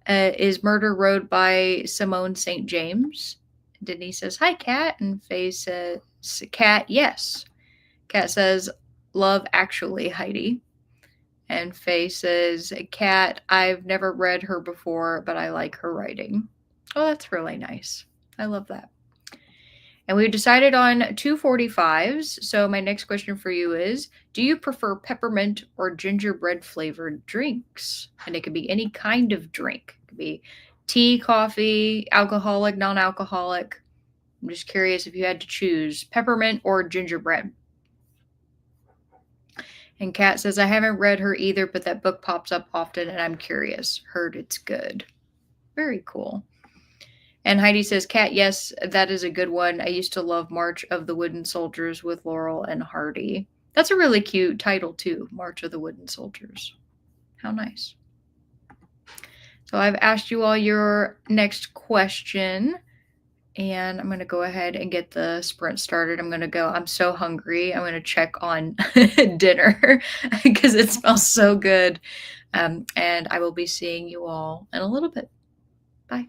is Murder Road by Simone St. James. Denise says, hi, Kat. And Faye says, Kat, yes. Kat says, Love Actually, Heidi. And Faye says, Kat, I've never read her before, but I like her writing. Oh, that's really nice. I love that. And we decided on 245s. So my next question for you is, do you prefer peppermint or gingerbread flavored drinks? And it could be any kind of drink. It could be tea, coffee, alcoholic, non-alcoholic. I'm just curious if you had to choose peppermint or gingerbread. And Kat says, I haven't read her either, but that book pops up often and I'm curious. Heard it's good. Very cool. And Heidi says, Kat, yes, that is a good one. I used to love March of the Wooden Soldiers with Laurel and Hardy. That's a really cute title, too. March of the Wooden Soldiers. How nice. So I've asked you all your next question, and I'm going to go ahead and get the sprint started. I'm going to go. I'm so hungry. I'm going to check on dinner because it smells so good. And I will be seeing you all in a little bit. Bye.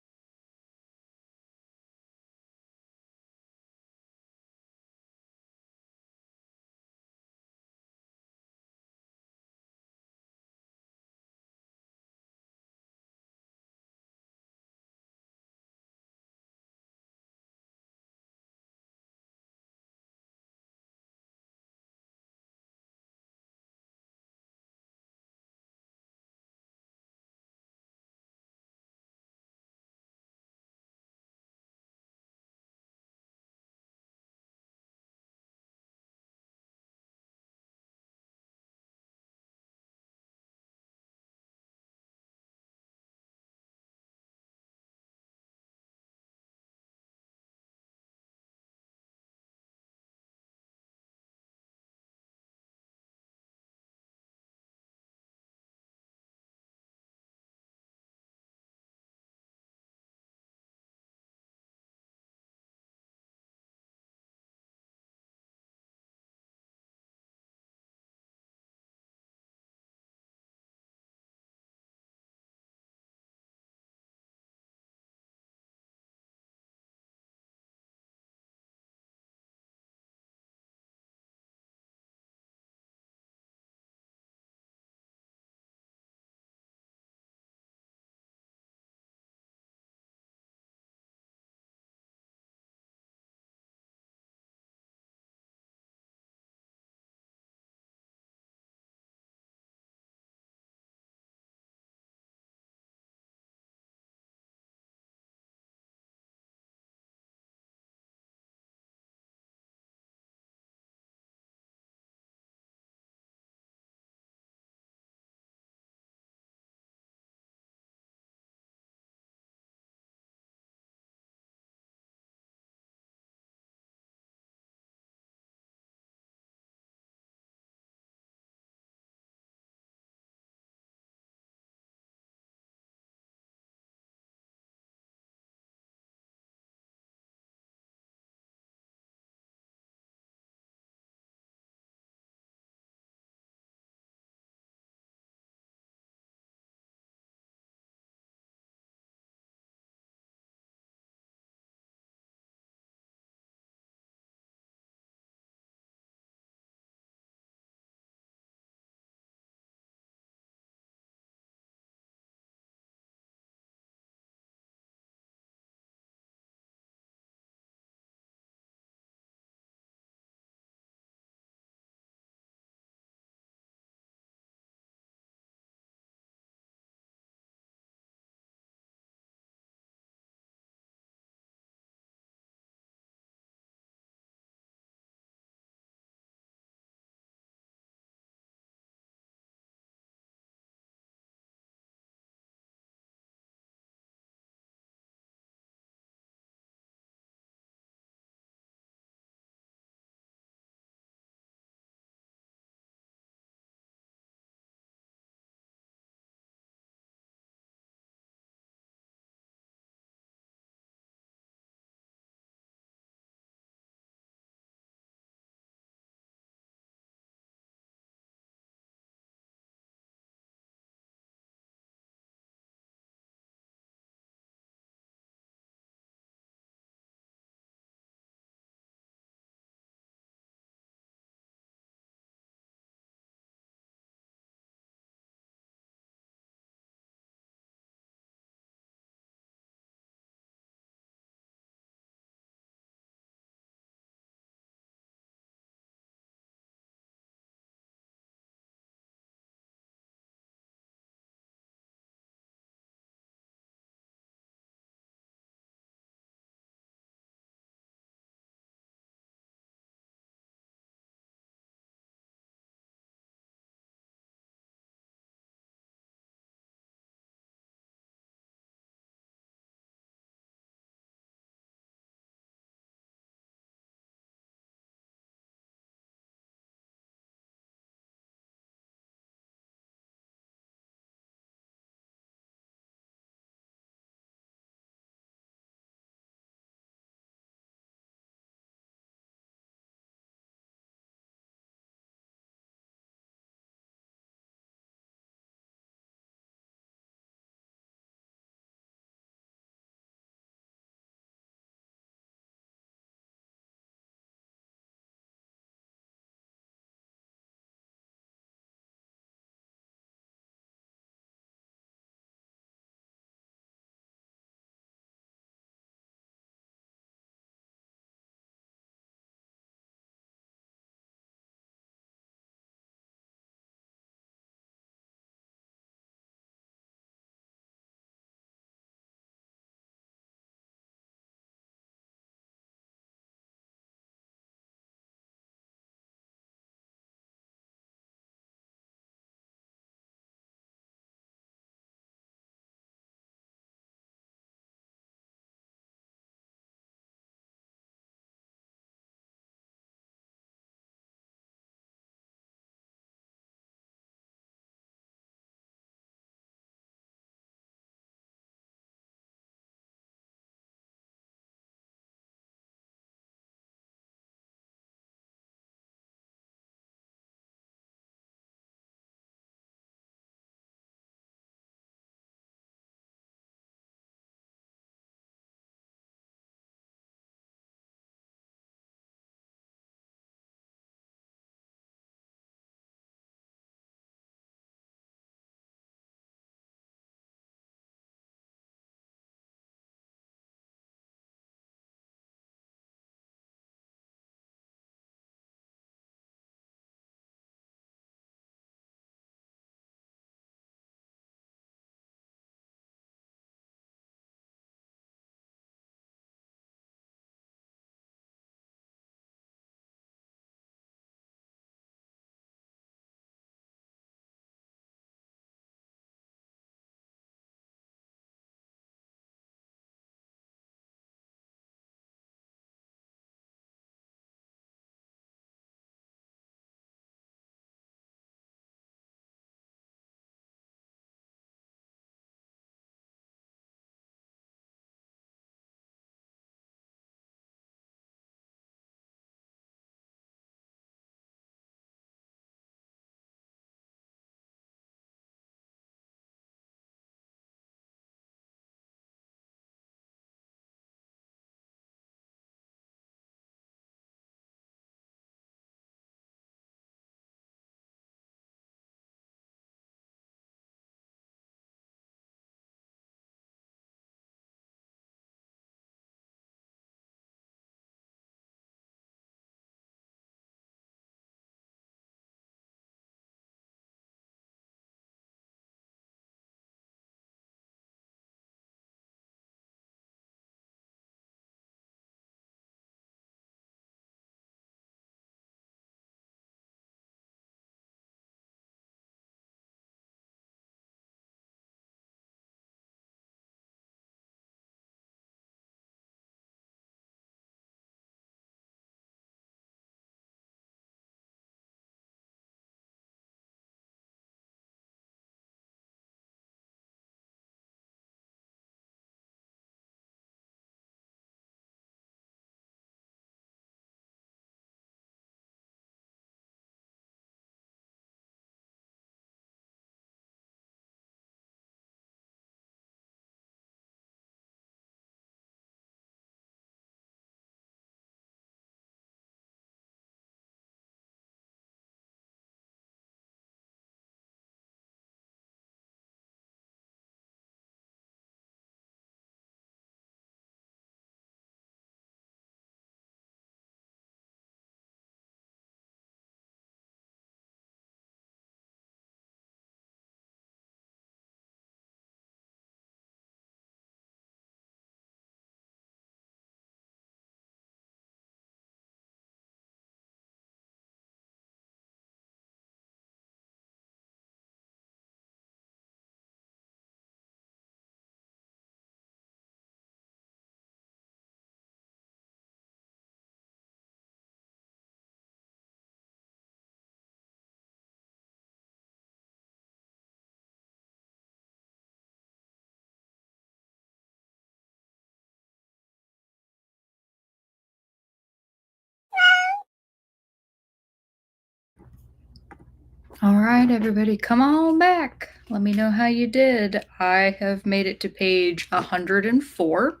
All right, everybody, come on back. Let me know how you did. I have made it to page 104.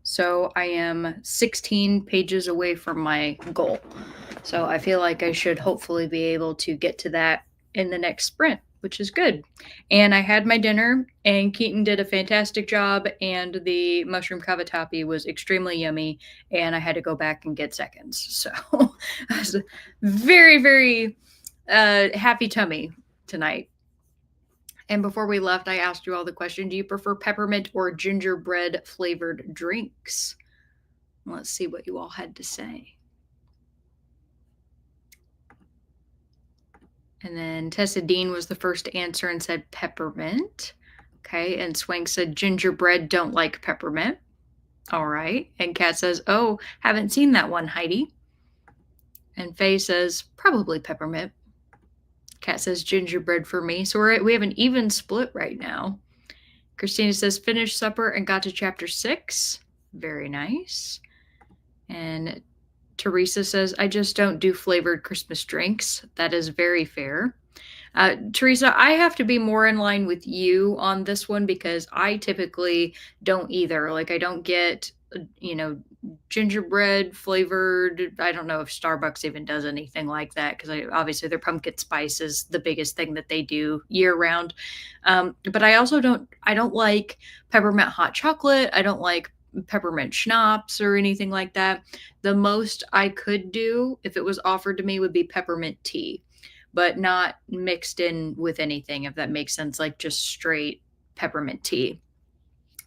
So I am 16 pages away from my goal. So I feel like I should hopefully be able to get to that in the next sprint, which is good. And I had my dinner, and Keaton did a fantastic job, and the mushroom cavatappi was extremely yummy, and I had to go back and get seconds. So I was very, very happy tummy tonight. And before we left, I asked you all the question, do you prefer peppermint or gingerbread flavored drinks? Let's see what you all had to say. And then Tessa Dean was the first to answer and said peppermint. Okay, and Swank said gingerbread, don't like peppermint. All right. And Kat says, oh, haven't seen that one, Heidi. And Faye says, probably peppermint. Kat says gingerbread for me. So we have an even split right now. Christina says finished supper and got to chapter 6. Very nice. And Teresa says, I just don't do flavored Christmas drinks. That is very fair. Teresa, I have to be more in line with you on this one because I typically don't either. Like, I don't get, gingerbread flavored. I don't know if Starbucks even does anything like that because obviously their pumpkin spice is the biggest thing that they do year round. But I also I don't like peppermint hot chocolate. I don't like peppermint schnapps or anything like that. The most I could do if it was offered to me would be peppermint tea, but not mixed in with anything, if that makes sense, like just straight peppermint tea.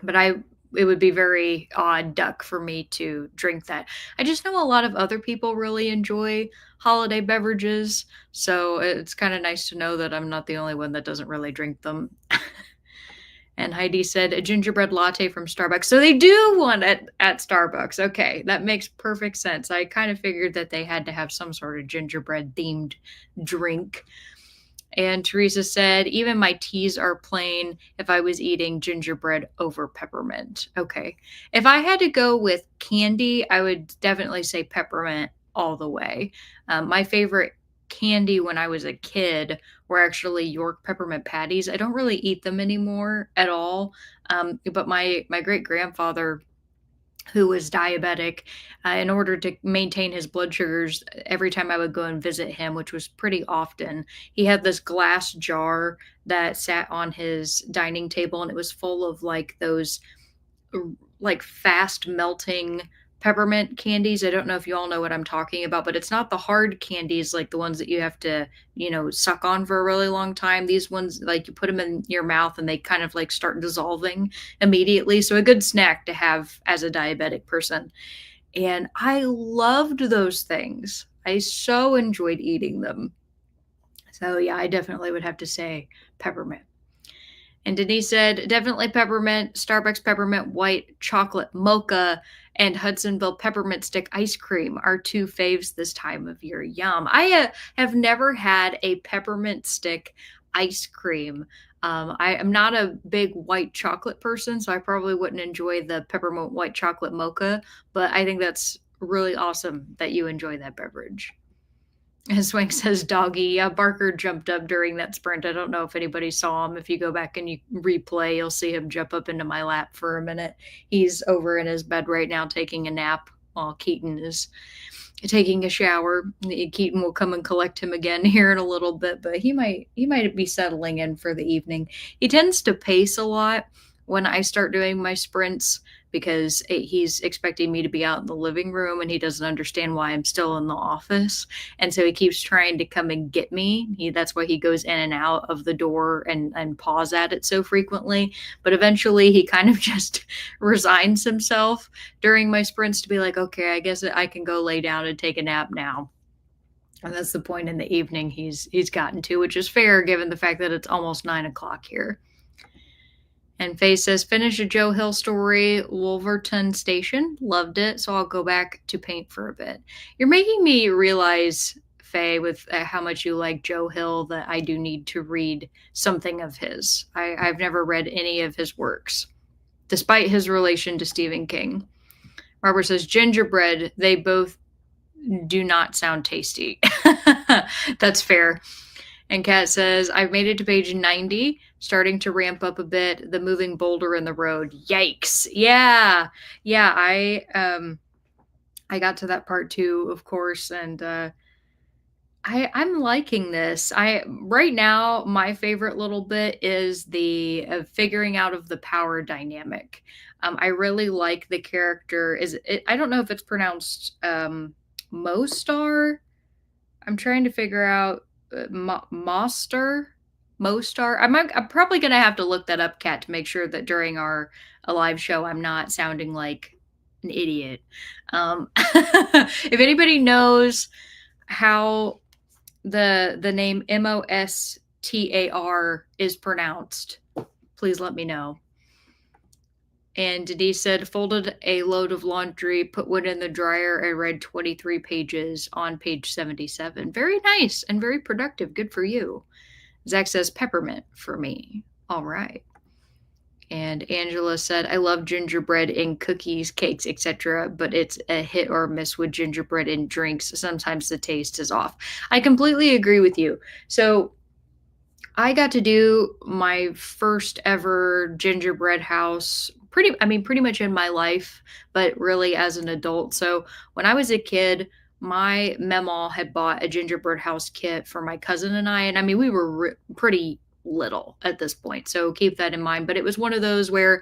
But it would be very odd duck for me to drink that. I just know a lot of other people really enjoy holiday beverages, so it's kind of nice to know that I'm not the only one that doesn't really drink them. And Heidi said a gingerbread latte from Starbucks. So they do one at Starbucks. Okay, that makes perfect sense. I kind of figured that they had to have some sort of gingerbread themed drink. And Teresa said, even my teas are plain if I was eating gingerbread over peppermint. Okay. If I had to go with candy, I would definitely say peppermint all the way. My favorite candy when I was a kid were actually York peppermint patties. I don't really eat them anymore at all. But my great grandfather, who was diabetic, in order to maintain his blood sugars, every time I would go and visit him, which was pretty often, he had this glass jar that sat on his dining table, and it was full of like those like fast melting peppermint candies. I don't know if you all know what I'm talking about, but it's not the hard candies like the ones that you have to, suck on for a really long time. These ones, like you put them in your mouth and they kind of like start dissolving immediately. So a good snack to have as a diabetic person. And I loved those things. I so enjoyed eating them. So yeah, I definitely would have to say peppermint. And Denise said, definitely peppermint, Starbucks peppermint white chocolate mocha, and Hudsonville peppermint stick ice cream are two faves this time of year. Yum. I have never had a peppermint stick ice cream. I am not a big white chocolate person, so I probably wouldn't enjoy the peppermint white chocolate mocha, but I think that's really awesome that you enjoy that beverage. And Swank says doggy. Yeah, Barker jumped up during that sprint. I don't know if anybody saw him. If you go back and you replay, you'll see him jump up into my lap for a minute. He's over in his bed right now taking a nap while Keaton is taking a shower. Keaton will come and collect him again here in a little bit, but he might be settling in for the evening. He tends to pace a lot when I start doing my sprints because he's expecting me to be out in the living room and he doesn't understand why I'm still in the office. And so he keeps trying to come and get me. That's why he goes in and out of the door and paws at it so frequently. But eventually he kind of just resigns himself during my sprints to be like, okay, I guess I can go lay down and take a nap now. And that's the point in the evening he's gotten to, which is fair given the fact that it's almost 9 o'clock here. And Faye says, finish a Joe Hill story, Wolverton Station. Loved it, so I'll go back to paint for a bit. You're making me realize, Faye, with how much you like Joe Hill, that I do need to read something of his. I've never read any of his works, despite his relation to Stephen King. Barbara says, gingerbread, they both do not sound tasty. That's fair. And Kat says, I've made it to page 90, starting to ramp up a bit. The moving boulder in the road. Yikes. Yeah. Yeah, I got to that part too, of course, and I'm liking this. I right now my favorite little bit is the figuring out of the power dynamic. I really like the character. I don't know if it's pronounced Mostar. I'm trying to figure out Mostar. Mostar. I'm probably gonna have to look that up, Kat, to make sure that during our a live show I'm not sounding like an idiot. If anybody knows how the name Mostar is pronounced, please let me know. And Denise said, folded a load of laundry, put one in the dryer, and read 23 pages on page 77. Very nice and very productive. Good for you. Zach says, peppermint for me. All right. And Angela said, I love gingerbread in cookies, cakes, etc., but it's a hit or miss with gingerbread in drinks. Sometimes the taste is off. I completely agree with you. So I got to do my first ever gingerbread house pretty much in my life, but really as an adult. So when I was a kid, my memaw had bought a gingerbread house kit for my cousin and I, and I mean we were pretty little at this point. So keep that in mind, but it was one of those where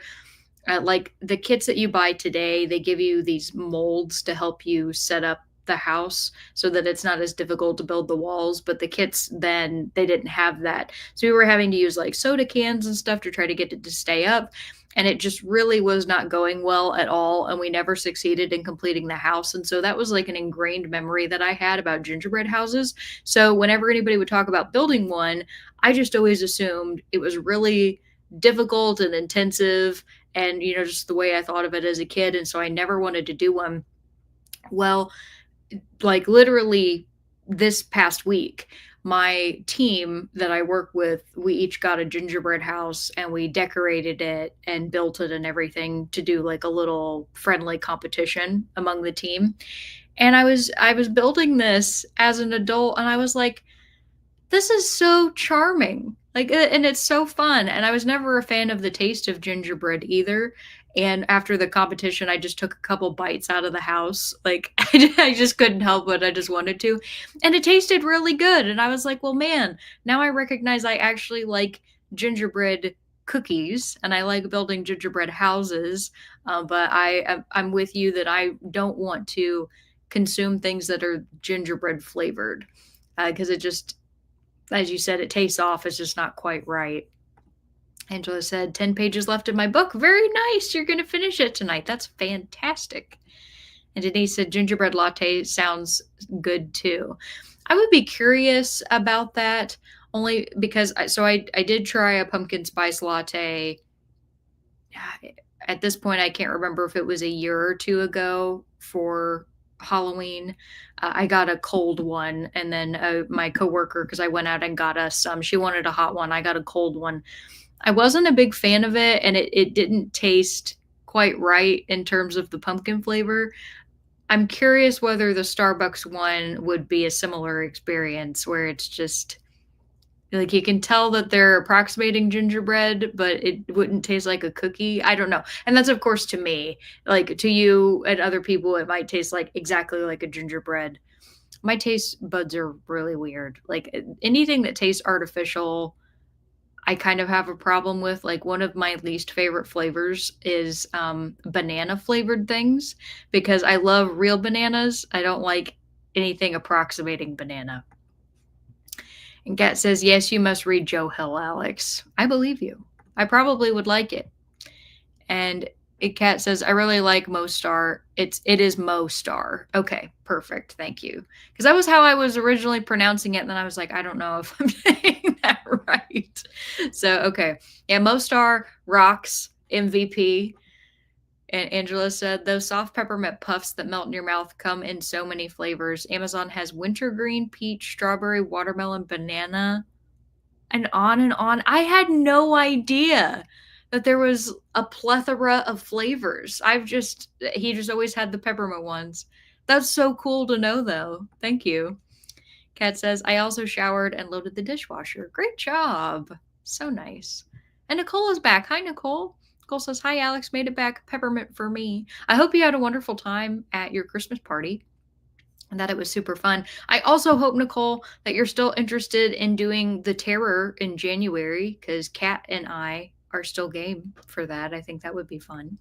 like the kits that you buy today, they give you these molds to help you set up the house so that it's not as difficult to build the walls. But the kits then, they didn't have that. So we were having to use like soda cans and stuff to try to get it to stay up. And it just really was not going well at all. And we never succeeded in completing the house. And so that was like an ingrained memory that I had about gingerbread houses. So whenever anybody would talk about building one, I just always assumed it was really difficult and intensive and just the way I thought of it as a kid, and so I never wanted to do one. Well, like literally this past week, my team that I work with, we each got a gingerbread house and we decorated it and built it and everything to do like a little friendly competition among the team. And I was building this as an adult and I was like, this is so charming. Like, and it's so fun. And I was never a fan of the taste of gingerbread either. And after the competition, I just took a couple bites out of the house. Like, I just couldn't help it. I just wanted to. And it tasted really good. And I was like, well, man, now I recognize I actually like gingerbread cookies and I like building gingerbread houses. But I'm with you that I don't want to consume things that are gingerbread flavored because it just, as you said, it tastes off. It's just not quite right. Angela said, 10 pages left in my book. Very nice. You're going to finish it tonight. That's fantastic. And Denise said, gingerbread latte sounds good too. I would be curious about that only because I did try a pumpkin spice latte. At this point, I can't remember if it was a year or two ago for Halloween. I got a cold one, and then my coworker, because I went out and got us some, she wanted a hot one. I got a cold one. I wasn't a big fan of it, and it didn't taste quite right in terms of the pumpkin flavor. I'm curious whether the Starbucks one would be a similar experience where it's just like you can tell that they're approximating gingerbread, but it wouldn't taste like a cookie. I don't know. And that's of course to me. Like to you and other people, it might taste like exactly like a gingerbread. My taste buds are really weird. Like anything that tastes artificial, I kind of have a problem with. Like one of my least favorite flavors is banana flavored things because I love real bananas. I don't like anything approximating banana. And Kat says, yes, you must read Joe Hill, Alex. I believe you. I probably would like it. And Kat says, I really like Mostar. It is Mostar. Okay, perfect. Thank you. Because that was how I was originally pronouncing it. And then I was like, I don't know if I'm saying that right. So, okay. Yeah, Mostar rocks MVP. And Angela said, those soft peppermint puffs that melt in your mouth come in so many flavors. Amazon has wintergreen, peach, strawberry, watermelon, banana, and on and on. I had no idea that there was a plethora of flavors. He just always had the peppermint ones. That's so cool to know, though. Thank you. Kat says, I also showered and loaded the dishwasher. Great job. So nice. And Nicole is back. Hi, Nicole. Nicole says, hi, Alex. Made it back. Peppermint for me. I hope you had a wonderful time at your Christmas party and that it was super fun. I also hope, Nicole, that you're still interested in doing the terror in January because Kat and I are still game for that. I think that would be fun.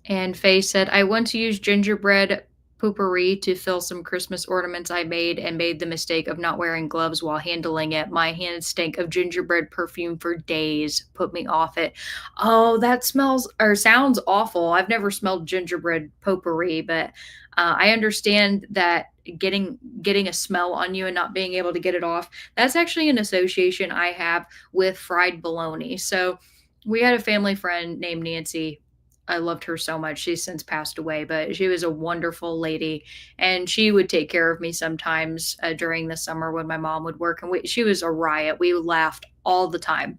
And Faye said, I once used gingerbread potpourri to fill some Christmas ornaments I made and made the mistake of not wearing gloves while handling it. My hands stank of gingerbread perfume for days, put me off it. Oh, that smells or sounds awful. I've never smelled gingerbread potpourri, but I understand that getting a smell on you and not being able to get it off, that's actually an association I have with fried bologna. So we had a family friend named Nancy. I loved her so much. She's since passed away, but she was a wonderful lady, and she would take care of me sometimes during the summer when my mom would work. And she was a riot. We laughed all the time,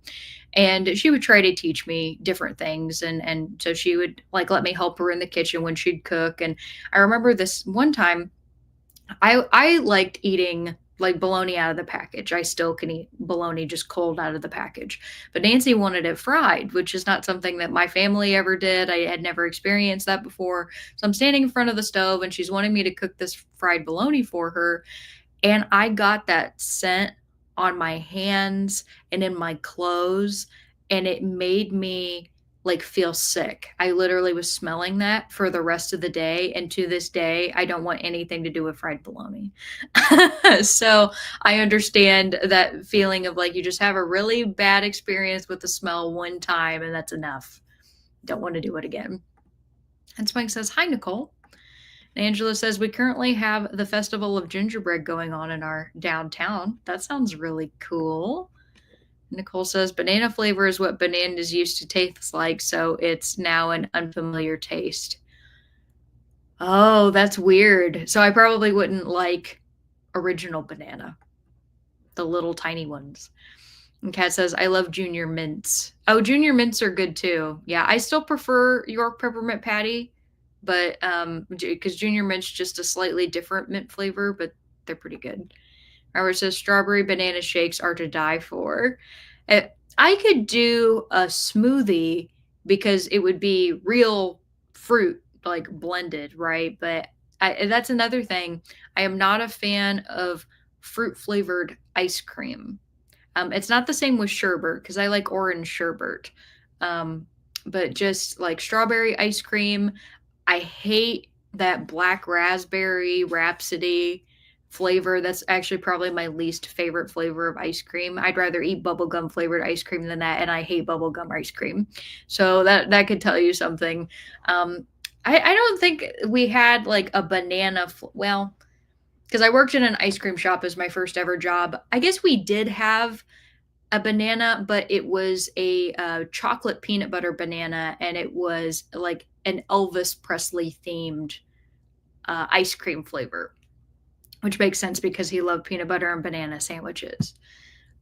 and she would try to teach me different things. And so she would like let me help her in the kitchen when she'd cook. And I remember this one time I liked eating like bologna out of the package. I still can eat bologna just cold out of the package. But Nancy wanted it fried, which is not something that my family ever did. I had never experienced that before. So I'm standing in front of the stove and she's wanting me to cook this fried bologna for her. And I got that scent on my hands and in my clothes, and it made me like feel sick. I literally was smelling that for the rest of the day. And to this day, I don't want anything to do with fried bologna. So I understand that feeling of like you just have a really bad experience with the smell one time and that's enough. Don't want to do it again. And Spank says, hi, Nicole. And Angela says, we currently have the Festival of Gingerbread going on in our downtown. That sounds really cool. Nicole says, banana flavor is what bananas used to taste like, so it's now an unfamiliar taste. Oh, that's weird. So I probably wouldn't like original banana, the little tiny ones. And Kat says, I love junior mints. Oh, junior mints are good too. Yeah, I still prefer York peppermint patty, but because junior mint's just a slightly different mint flavor, but they're pretty good. Robert says strawberry banana shakes are to die for. I could do a smoothie because it would be real fruit, like blended, right? But that's another thing. I am not a fan of fruit flavored ice cream. It's not the same with sherbet because I like orange sherbet. But just like strawberry ice cream, I hate that black raspberry Rhapsody flavor. That's actually probably my least favorite flavor of ice cream. I'd rather eat bubblegum flavored ice cream than that, and I hate bubblegum ice cream. So that could tell you something. I don't think we had like a banana. Well, because I worked in an ice cream shop as my first ever job. I guess we did have a banana, but it was a chocolate peanut butter banana, and it was like an Elvis Presley themed ice cream flavor, which makes sense because he loved peanut butter and banana sandwiches.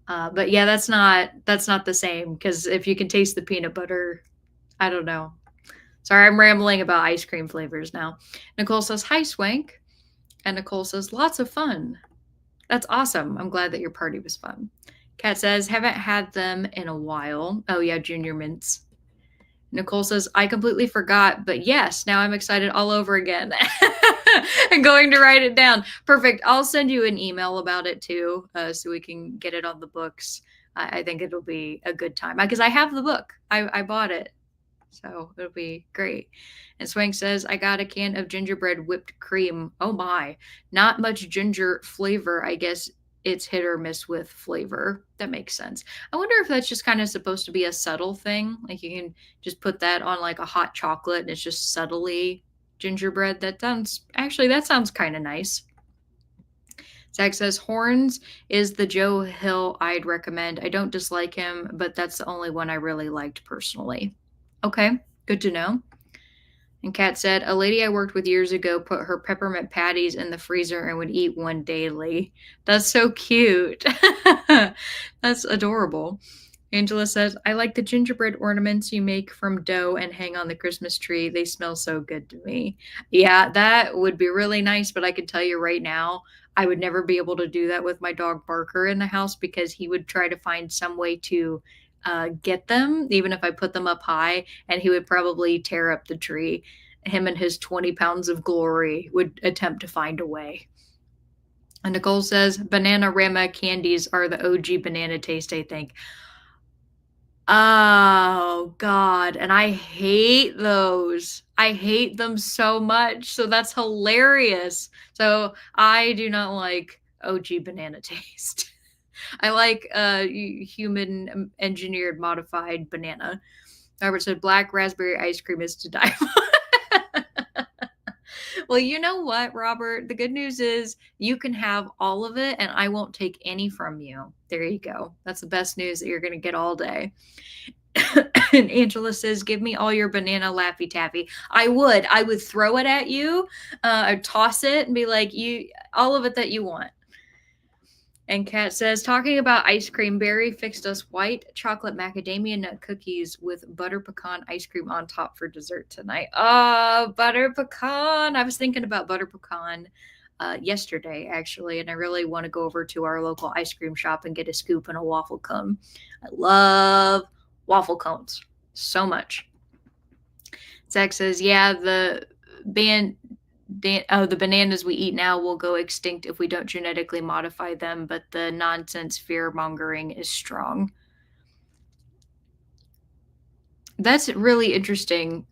But yeah, that's not the same because if you can taste the peanut butter, I don't know. Sorry, I'm rambling about ice cream flavors now. Nicole says, hi, Swank. And Nicole says, lots of fun. That's awesome. I'm glad that your party was fun. Kat says, haven't had them in a while. Oh, yeah, junior mints. Nicole says, I completely forgot, but yes, now I'm excited all over again. I'm going to write it down. Perfect. I'll send you an email about it too, so we can get it on the books. I think it'll be a good time because I have the book. I bought it. So it'll be great. And Swank says, I got a can of gingerbread whipped cream. Oh my. Not much ginger flavor. I guess it's hit or miss with flavor. That makes sense. I wonder if that's just kind of supposed to be a subtle thing. Like you can just put that on like a hot chocolate and it's just subtly gingerbread. That sounds kind of nice. Zach says Horns is the Joe Hill I'd recommend. I don't dislike him, but that's the only one I really liked personally. Okay, good to know. And Kat said, a lady I worked with years ago put her peppermint patties in the freezer and would eat one daily. That's so cute. That's adorable. Angela says, I like the gingerbread ornaments you make from dough and hang on the Christmas tree. They smell so good to me. Yeah, that would be really nice, but I can tell you right now, I would never be able to do that with my dog Barker in the house because he would try to find some way to get them, even if I put them up high, and he would probably tear up the tree. Him and his 20 pounds of glory would attempt to find a way. And Nicole says, Bananarama candies are the OG banana taste, I think. Oh, God. And I hate those. I hate them so much. So that's hilarious. So I do not like OG banana taste. I like human engineered modified banana. Robert said black raspberry ice cream is to die for. Well, you know what, Robert? The good news is you can have all of it and I won't take any from you. There you go. That's the best news that you're going to get all day. And Angela says, give me all your banana Laffy Taffy. I would throw it at you. I'd toss it and be like, all of it that you want. And Kat says, talking about ice cream, Barry fixed us white chocolate macadamia nut cookies with butter pecan ice cream on top for dessert tonight. Oh, butter pecan. I was thinking about butter pecan yesterday, actually, and I really want to go over to our local ice cream shop and get a scoop and a waffle cone. I love waffle cones so much. Zach says, yeah, the bananas we eat now will go extinct if we don't genetically modify them, but the nonsense fear mongering is strong. That's really interesting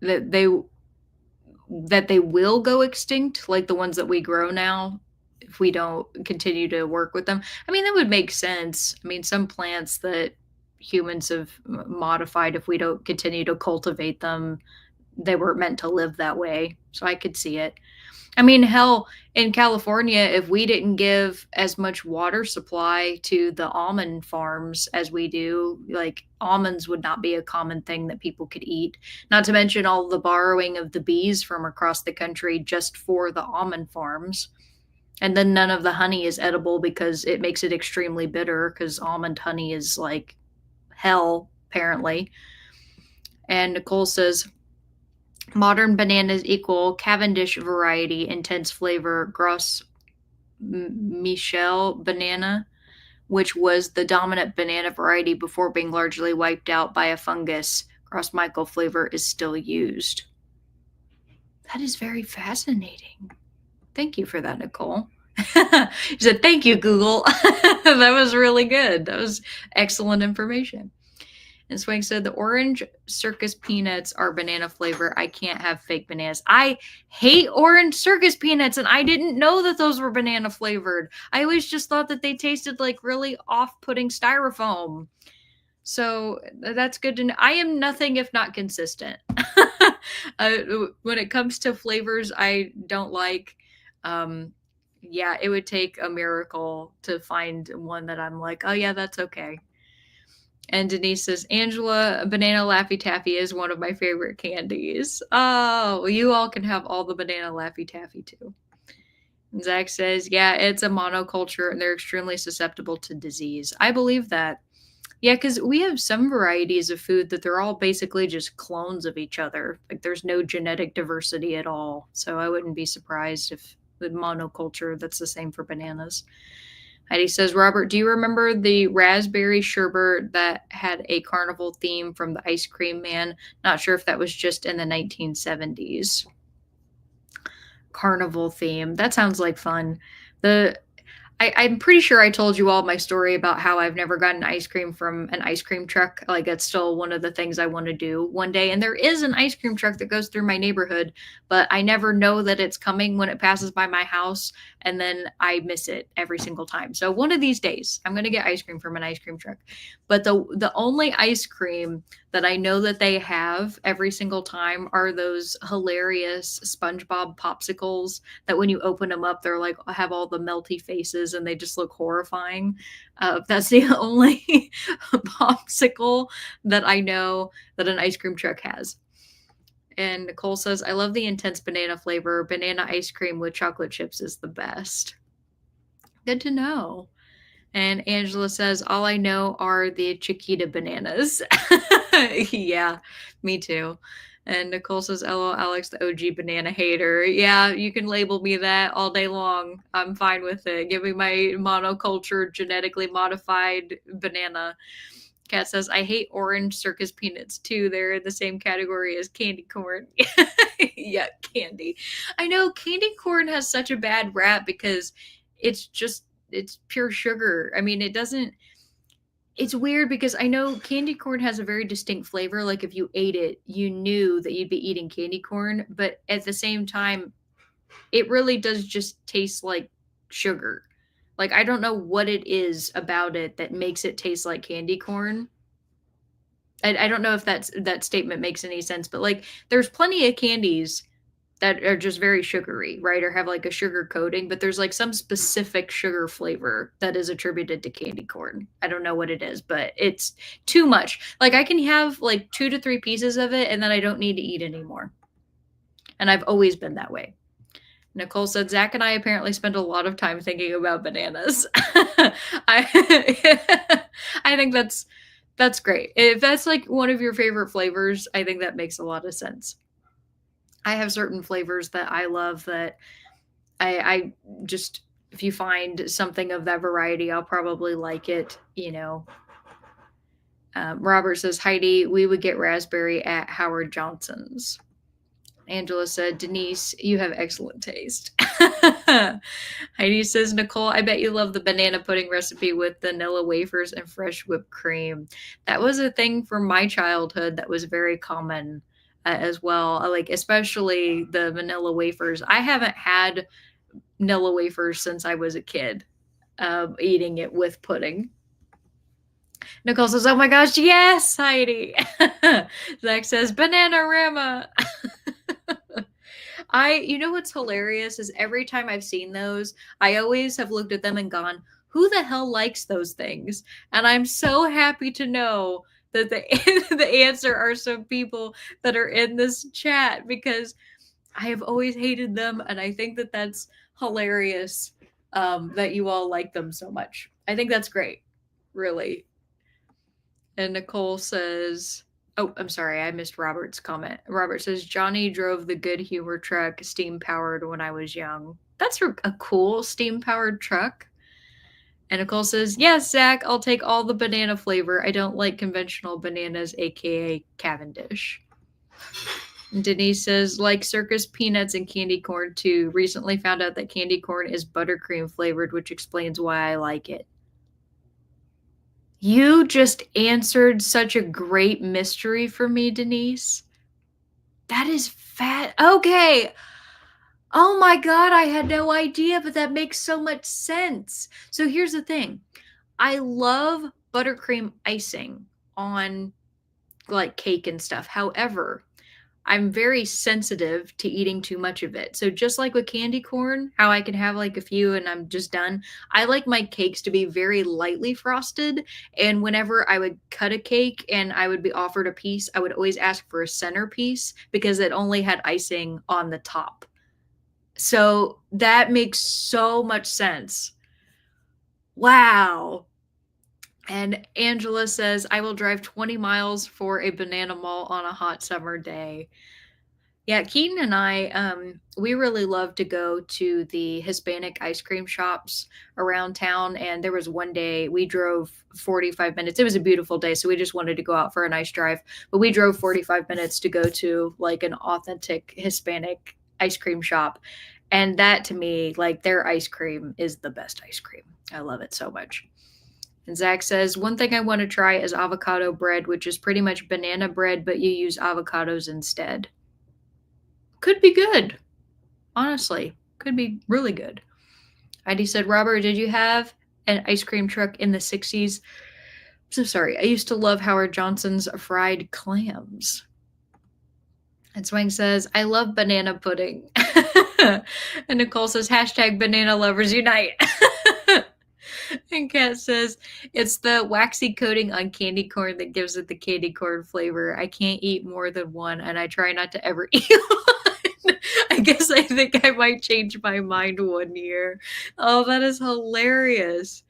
that they will go extinct, like the ones that we grow now, if we don't continue to work with them. I mean, that would make sense. I mean, some plants that humans have modified, if we don't continue to cultivate them, they were meant to live that way. So I could see it. I mean, hell, in California, if we didn't give as much water supply to the almond farms as we do, like almonds would not be a common thing that people could eat. Not to mention all the borrowing of the bees from across the country just for the almond farms. And then none of the honey is edible because it makes it extremely bitter because almond honey is like hell, apparently. And Nicole says, modern bananas equal Cavendish variety, intense flavor, Gros Michel banana, which was the dominant banana variety before being largely wiped out by a fungus. Gros Michel flavor is still used. That is very fascinating. Thank you for that, Nicole. She said, thank you, Google. That was really good. That was excellent information. And Swing said, the orange circus peanuts are banana flavor. I can't have fake bananas. I hate orange circus peanuts, and I didn't know that those were banana flavored. I always just thought that they tasted like really off-putting styrofoam. So that's good to know. I am nothing if not consistent. When it comes to flavors I don't like, yeah, it would take a miracle to find one that I'm like, oh yeah, that's okay. And Denise says, Angela, banana Laffy Taffy is one of my favorite candies. Oh, well, you all can have all the banana Laffy Taffy too. And Zach says, yeah, it's a monoculture and they're extremely susceptible to disease. I believe that. Yeah, because we have some varieties of food that they're all basically just clones of each other. Like there's no genetic diversity at all. So I wouldn't be surprised if the monoculture, that's the same for bananas. Heidi says, Robert, do you remember the raspberry sherbet that had a carnival theme from the Ice Cream Man? Not sure if that was just in the 1970s. Carnival theme. That sounds like fun. I'm pretty sure I told you all my story about how I've never gotten ice cream from an ice cream truck. Like that's still one of the things I want to do one day. And there is an ice cream truck that goes through my neighborhood, but I never know that it's coming when it passes by my house. And then I miss it every single time. So one of these days I'm going to get ice cream from an ice cream truck. But the only ice cream that I know that they have every single time are those hilarious SpongeBob popsicles that when you open them up, they're like have all the melty faces and they just look horrifying. That's the only popsicle that I know that an ice cream truck has. And Nicole says, I love the intense banana flavor. Banana ice cream with chocolate chips is the best. Good to know. And Angela says, all I know are the Chiquita bananas. Yeah, me too. And Nicole says, LOL, Alex, the OG banana hater. Yeah, you can label me that all day long. I'm fine with it. Give me my monoculture, genetically modified banana. Kat says, I hate orange circus peanuts too. They're in the same category as candy corn. Yeah, candy. I know candy corn has such a bad rap because it's pure sugar. I mean, it doesn't it's weird because I know candy corn has a very distinct flavor. Like if you ate it, you knew that you'd be eating candy corn, but at the same time, it really does just taste like sugar. Like I don't know what it is about it that makes it taste like candy corn. I don't know if that statement makes any sense, but like there's plenty of candies that are just very sugary, right? Or have like a sugar coating, but there's like some specific sugar flavor that is attributed to candy corn. I don't know what it is, but it's too much. Like I can have like 2 to 3 pieces of it and then I don't need to eat anymore. And I've always been that way. Nicole said, Zach and I apparently spend a lot of time thinking about bananas. I, I think that's great. If that's like one of your favorite flavors, I think that makes a lot of sense. I have certain flavors that I love that I just if you find something of that variety, I'll probably like it, you know. Robert says, Heidi, we would get raspberry at Howard Johnson's. Angela said, Denise, you have excellent taste. Heidi says, Nicole, I bet you love the banana pudding recipe with vanilla wafers and fresh whipped cream. That was a thing from my childhood that was very common as well. Like, especially the vanilla wafers. I haven't had vanilla wafers since I was a kid, eating it with pudding. Nicole says, oh my gosh, yes, Heidi. Zach says, Bananarama. You know what's hilarious is every time I've seen those, I always have looked at them and gone, who the hell likes those things? And I'm so happy to know that the answer are some people that are in this chat because I have always hated them. And I think that that's hilarious that you all like them so much. I think that's great, really. And Nicole says, oh, I'm sorry, I missed Robert's comment. Robert says, Johnny drove the Good Humor truck, steam powered, when I was young. That's a cool steam powered truck. And Nicole says, yes, Zach, I'll take all the banana flavor. I don't like conventional bananas, aka Cavendish. And Denise says, like circus peanuts and candy corn too. Recently found out that candy corn is buttercream flavored, which explains why I like it. You just answered such a great mystery for me, Denise. That is fat. Okay. Oh my God, I had no idea, but that makes so much sense. So here's the thing. I love buttercream icing on like cake and stuff. However, I'm very sensitive to eating too much of it. So just like with candy corn, how I can have like a few and I'm just done. I like my cakes to be very lightly frosted. And whenever I would cut a cake and I would be offered a piece, I would always ask for a centerpiece because it only had icing on the top. So that makes so much sense. Wow. And Angela says, I will drive 20 miles for a banana mall on a hot summer day. Yeah, Keaton and I, we really love to go to the Hispanic ice cream shops around town. And there was one day we drove 45 minutes. It was a beautiful day, so we just wanted to go out for a nice drive. But we drove 45 minutes to go to like an authentic Hispanic ice cream shop. And that to me, like their ice cream is the best ice cream. I love it so much. And Zach says, one thing I want to try is avocado bread, which is pretty much banana bread, but you use avocados instead. Could be good. Honestly, could be really good. Heidi said, Robert, did you have an ice cream truck in the 60s? So sorry. I used to love Howard Johnson's fried clams. And Swang says, I love banana pudding. And Nicole says, hashtag banana lovers unite. And Kat says, it's the waxy coating on candy corn that gives it the candy corn flavor. I can't eat more than one, and I try not to ever eat one. I guess I think I might change my mind one year. Oh, that is hilarious.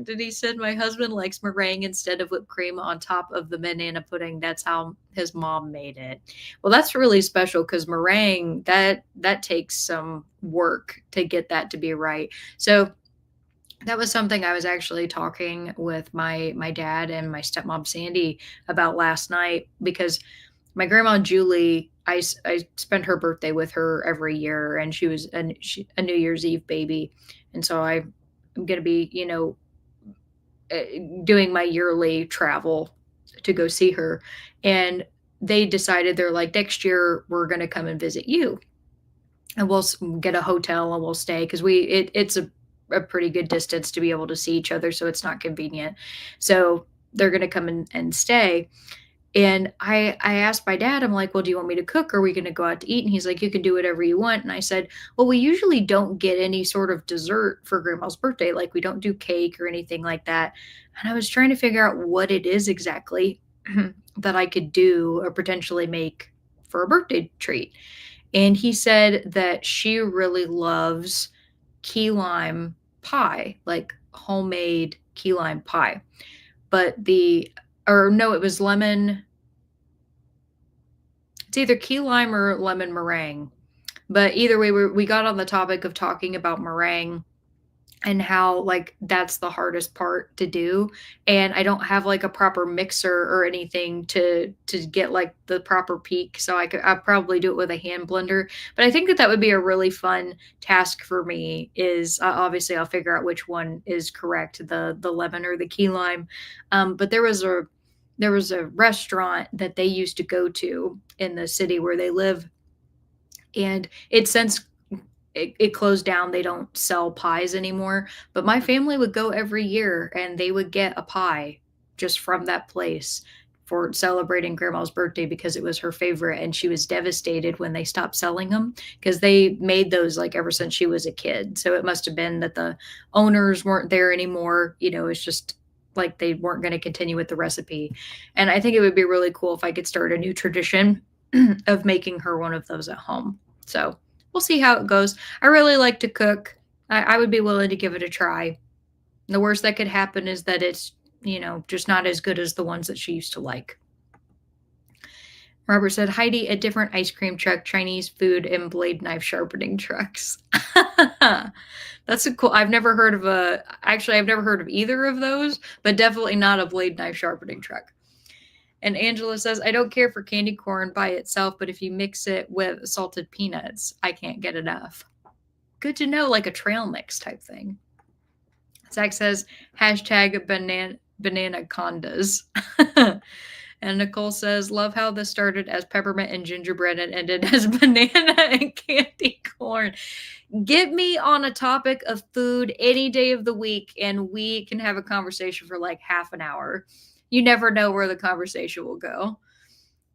Did he said my husband likes meringue instead of whipped cream on top of the banana pudding. That's how his mom made it. Well, that's really special because meringue that takes some work to get that to be right. So that was something I was actually talking with my dad and my stepmom Sandy about last night because my grandma Julie, I spent her birthday with her every year, and she was a New Year's Eve baby, and so I'm gonna be, uh, doing my yearly travel to go see her, and they decided they're like, next year we're gonna come and visit you, and get a hotel and we'll stay because it's a pretty good distance to be able to see each other, so it's not convenient. So they're gonna come and stay, and I asked my dad, I'm like, "Well, do you want me to cook? Or are we gonna go out to eat?" And he's like, "You can do whatever you want." And I said, "Well, we usually don't get any sort of dessert for grandma's birthday. Like, we don't do cake or anything like that." And I was trying to figure out what it is exactly that I could do or potentially make for a birthday treat. And he said that she really loves key lime pie, like homemade key lime pie. But or no, it was lemon, it's either key lime or lemon meringue. But either way, we got on the topic of talking about meringue and how like that's the hardest part to do, and I don't have like a proper mixer or anything to get like the proper peak, so I'll probably do it with a hand blender. But I think that that would be a really fun task for me. Is obviously I'll figure out which one is correct, the lemon or the key lime. But there was a restaurant that they used to go to in the city where they live, and it's since it closed down. They don't sell pies anymore. But my family would go every year and they would get a pie just from that place for celebrating grandma's birthday because it was her favorite. And she was devastated when they stopped selling them because they made those like ever since she was a kid. So it must have been that the owners weren't there anymore. It's just like they weren't going to continue with the recipe. And I think it would be really cool if I could start a new tradition of making her one of those at home. So we'll see how it goes. I really like to cook. I would be willing to give it a try. The worst that could happen is that it's, just not as good as the ones that she used to like. Robert said, Heidi, a different ice cream truck, Chinese food, and blade knife sharpening trucks. That's a cool. I've never heard of either of those, but definitely not a blade knife sharpening truck. And Angela says, I don't care for candy corn by itself, but if you mix it with salted peanuts, I can't get enough. Good to know, like a trail mix type thing. Zach says, hashtag banana condas. And Nicole says, love how this started as peppermint and gingerbread and ended as banana and candy corn. Get me on a topic of food any day of the week, and we can have a conversation for like half an hour. You never know where the conversation will go.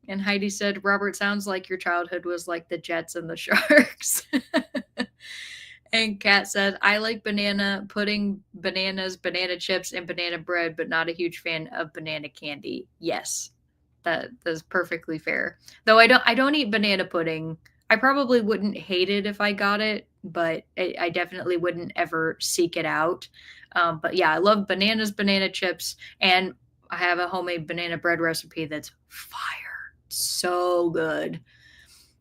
And Heidi said, Robert, sounds like your childhood was like the Jets and the Sharks. And Kat said, I like banana pudding, bananas, banana chips, and banana bread, but not a huge fan of banana candy. Yes, that's perfectly fair. Though I don't eat banana pudding. I probably wouldn't hate it if I got it, but I definitely wouldn't ever seek it out. But yeah, I love bananas, banana chips, and I have a homemade banana bread recipe that's fire. So good.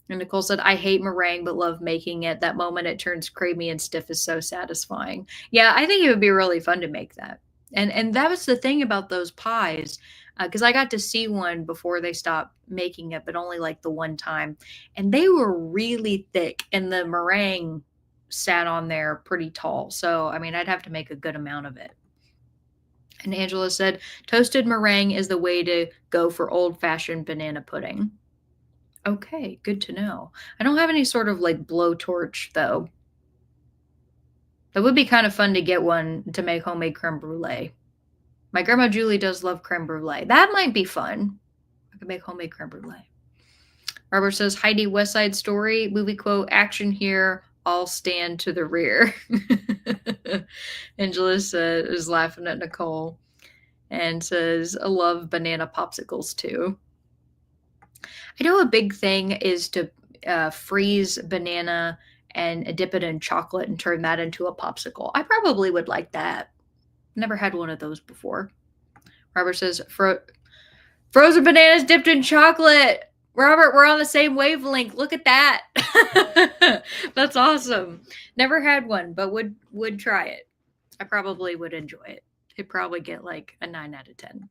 And Nicole said, I hate meringue, but love making it. That moment it turns creamy and stiff is so satisfying. Yeah, I think it would be really fun to make that. And that was the thing about those pies, because I got to see one before they stopped making it, but only like the one time. And they were really thick, and the meringue sat on there pretty tall. So, I mean, I'd have to make a good amount of it. And Angela said, toasted meringue is the way to go for old fashioned banana pudding. Okay, good to know. I don't have any sort of like blowtorch though. That would be kind of fun to get one to make homemade creme brulee. My grandma Julie does love creme brulee. That might be fun. I could make homemade creme brulee. Robert says, Heidi, West Side Story, movie quote, action here, all stand to the rear. Angela is laughing at Nicole and says, I love banana popsicles too. I know a big thing is to freeze banana and dip it in chocolate and turn that into a popsicle. I probably would like that. Never had one of those before. Robert says, frozen bananas dipped in chocolate. Robert, we're on the same wavelength. Look at that. That's awesome. Never had one, but would try it. I probably would enjoy it. It'd probably get like a 9 out of 10.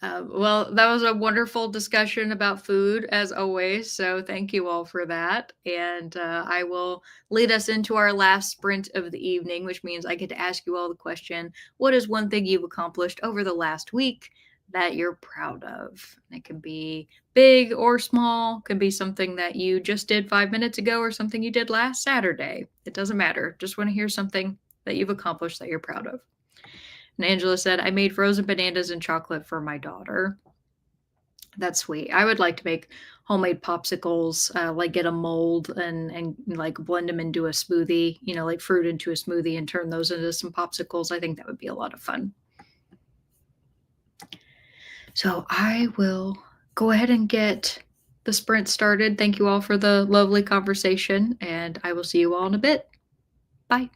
Well, that was a wonderful discussion about food, as always. So, thank you all for that. And I will lead us into our last sprint of the evening, which means I get to ask you all the question: what is one thing you've accomplished over the last week that you're proud of? It can be big or small, it can be something that you just did 5 minutes ago or something you did last Saturday. It doesn't matter. Just want to hear something that you've accomplished that you're proud of. And Angela said, I made frozen bananas and chocolate for my daughter. That's sweet. I would like to make homemade popsicles, like get a mold and like blend them into a smoothie, like fruit into a smoothie and turn those into some popsicles. I think that would be a lot of fun. So I will go ahead and get the sprint started. Thank you all for the lovely conversation, and I will see you all in a bit. Bye.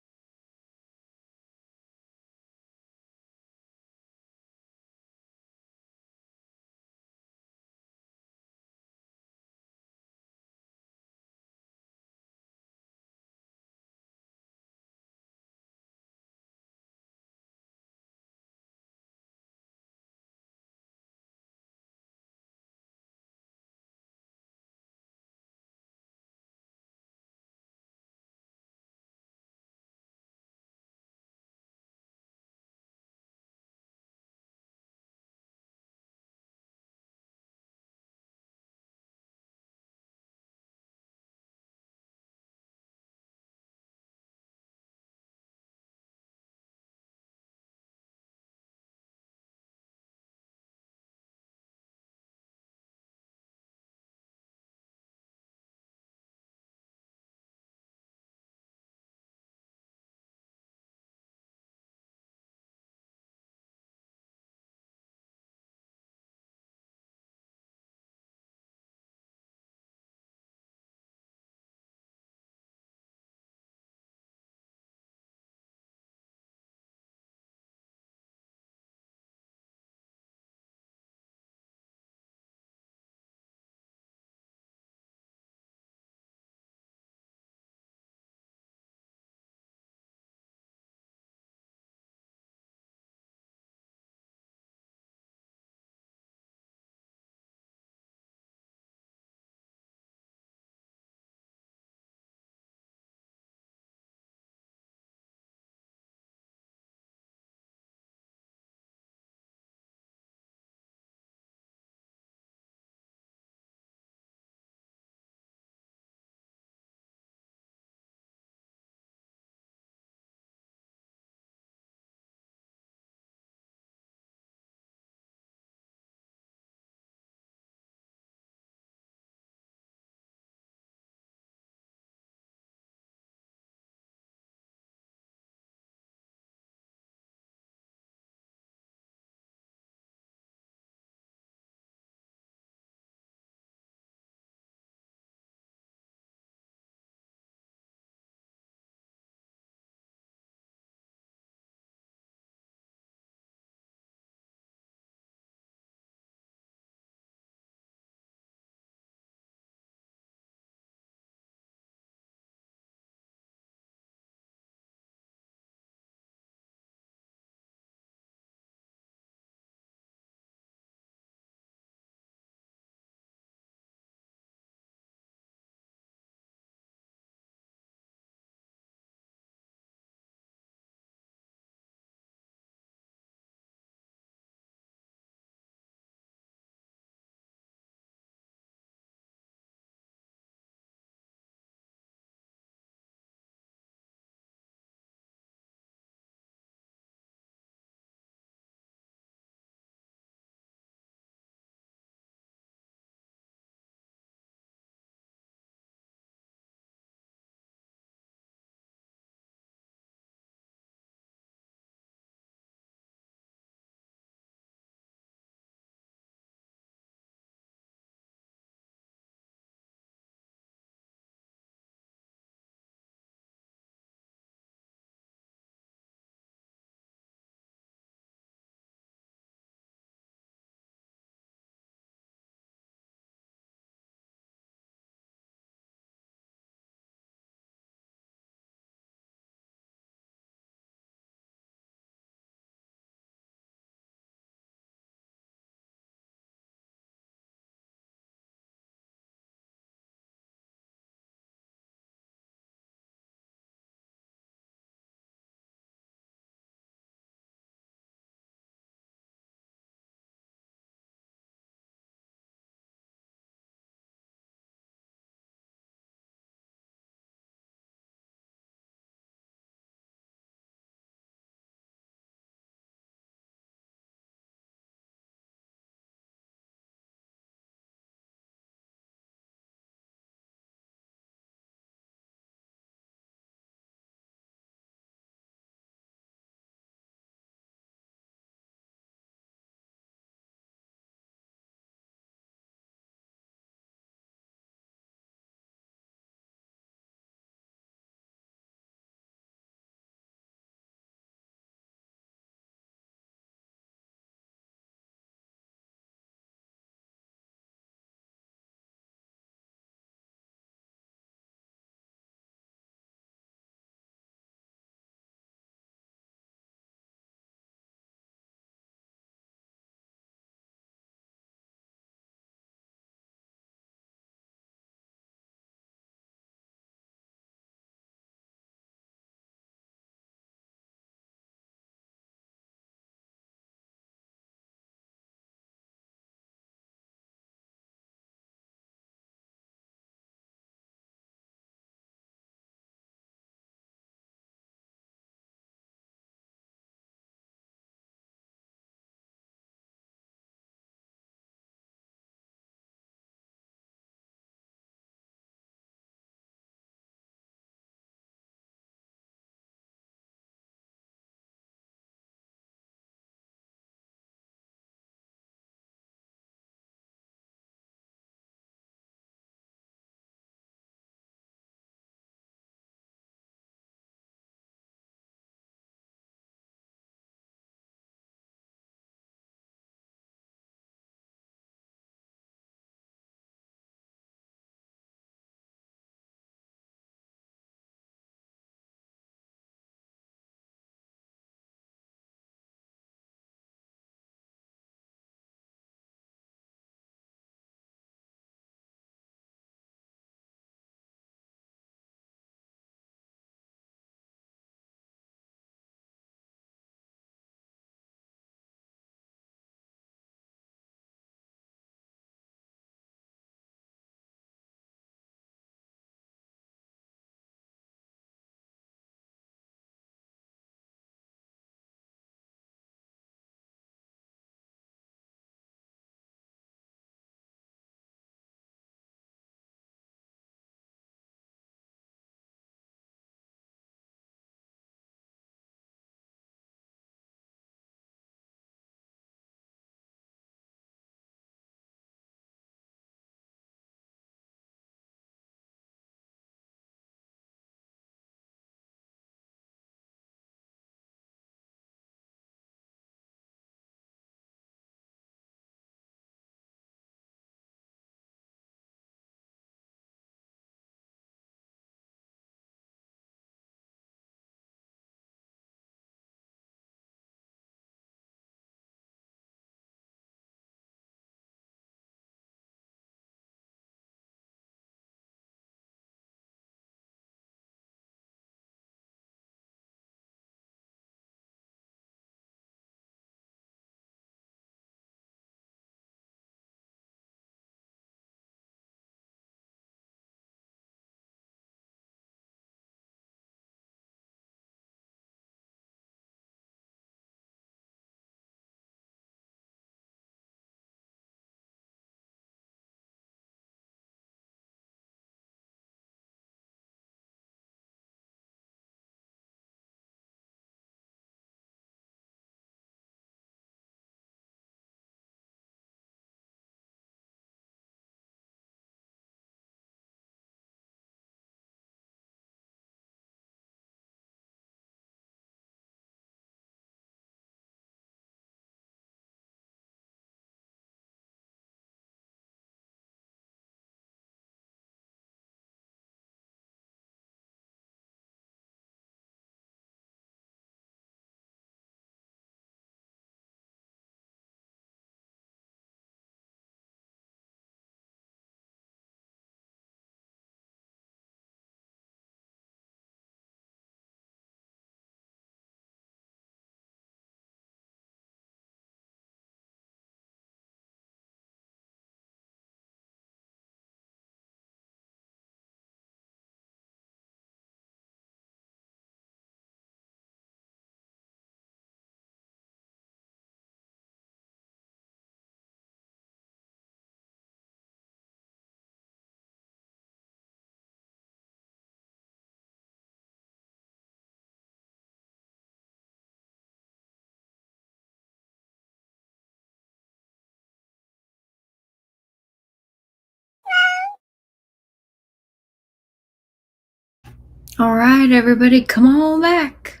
All right, everybody, come on back.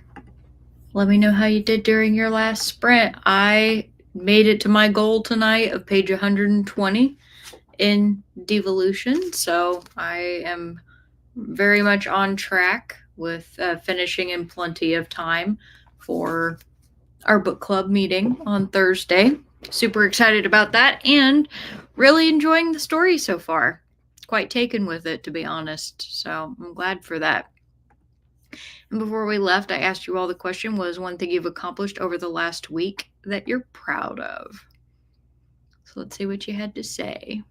Let me know how you did during your last sprint. I made it to my goal tonight of page 120 in Devolution, so I am very much on track with finishing in plenty of time for our book club meeting on Thursday. Super excited about that and really enjoying the story so far. Quite taken with it, to be honest, so I'm glad for that. And before we left, I asked you all the question was one thing you've accomplished over the last week that you're proud of. So let's see what you had to say.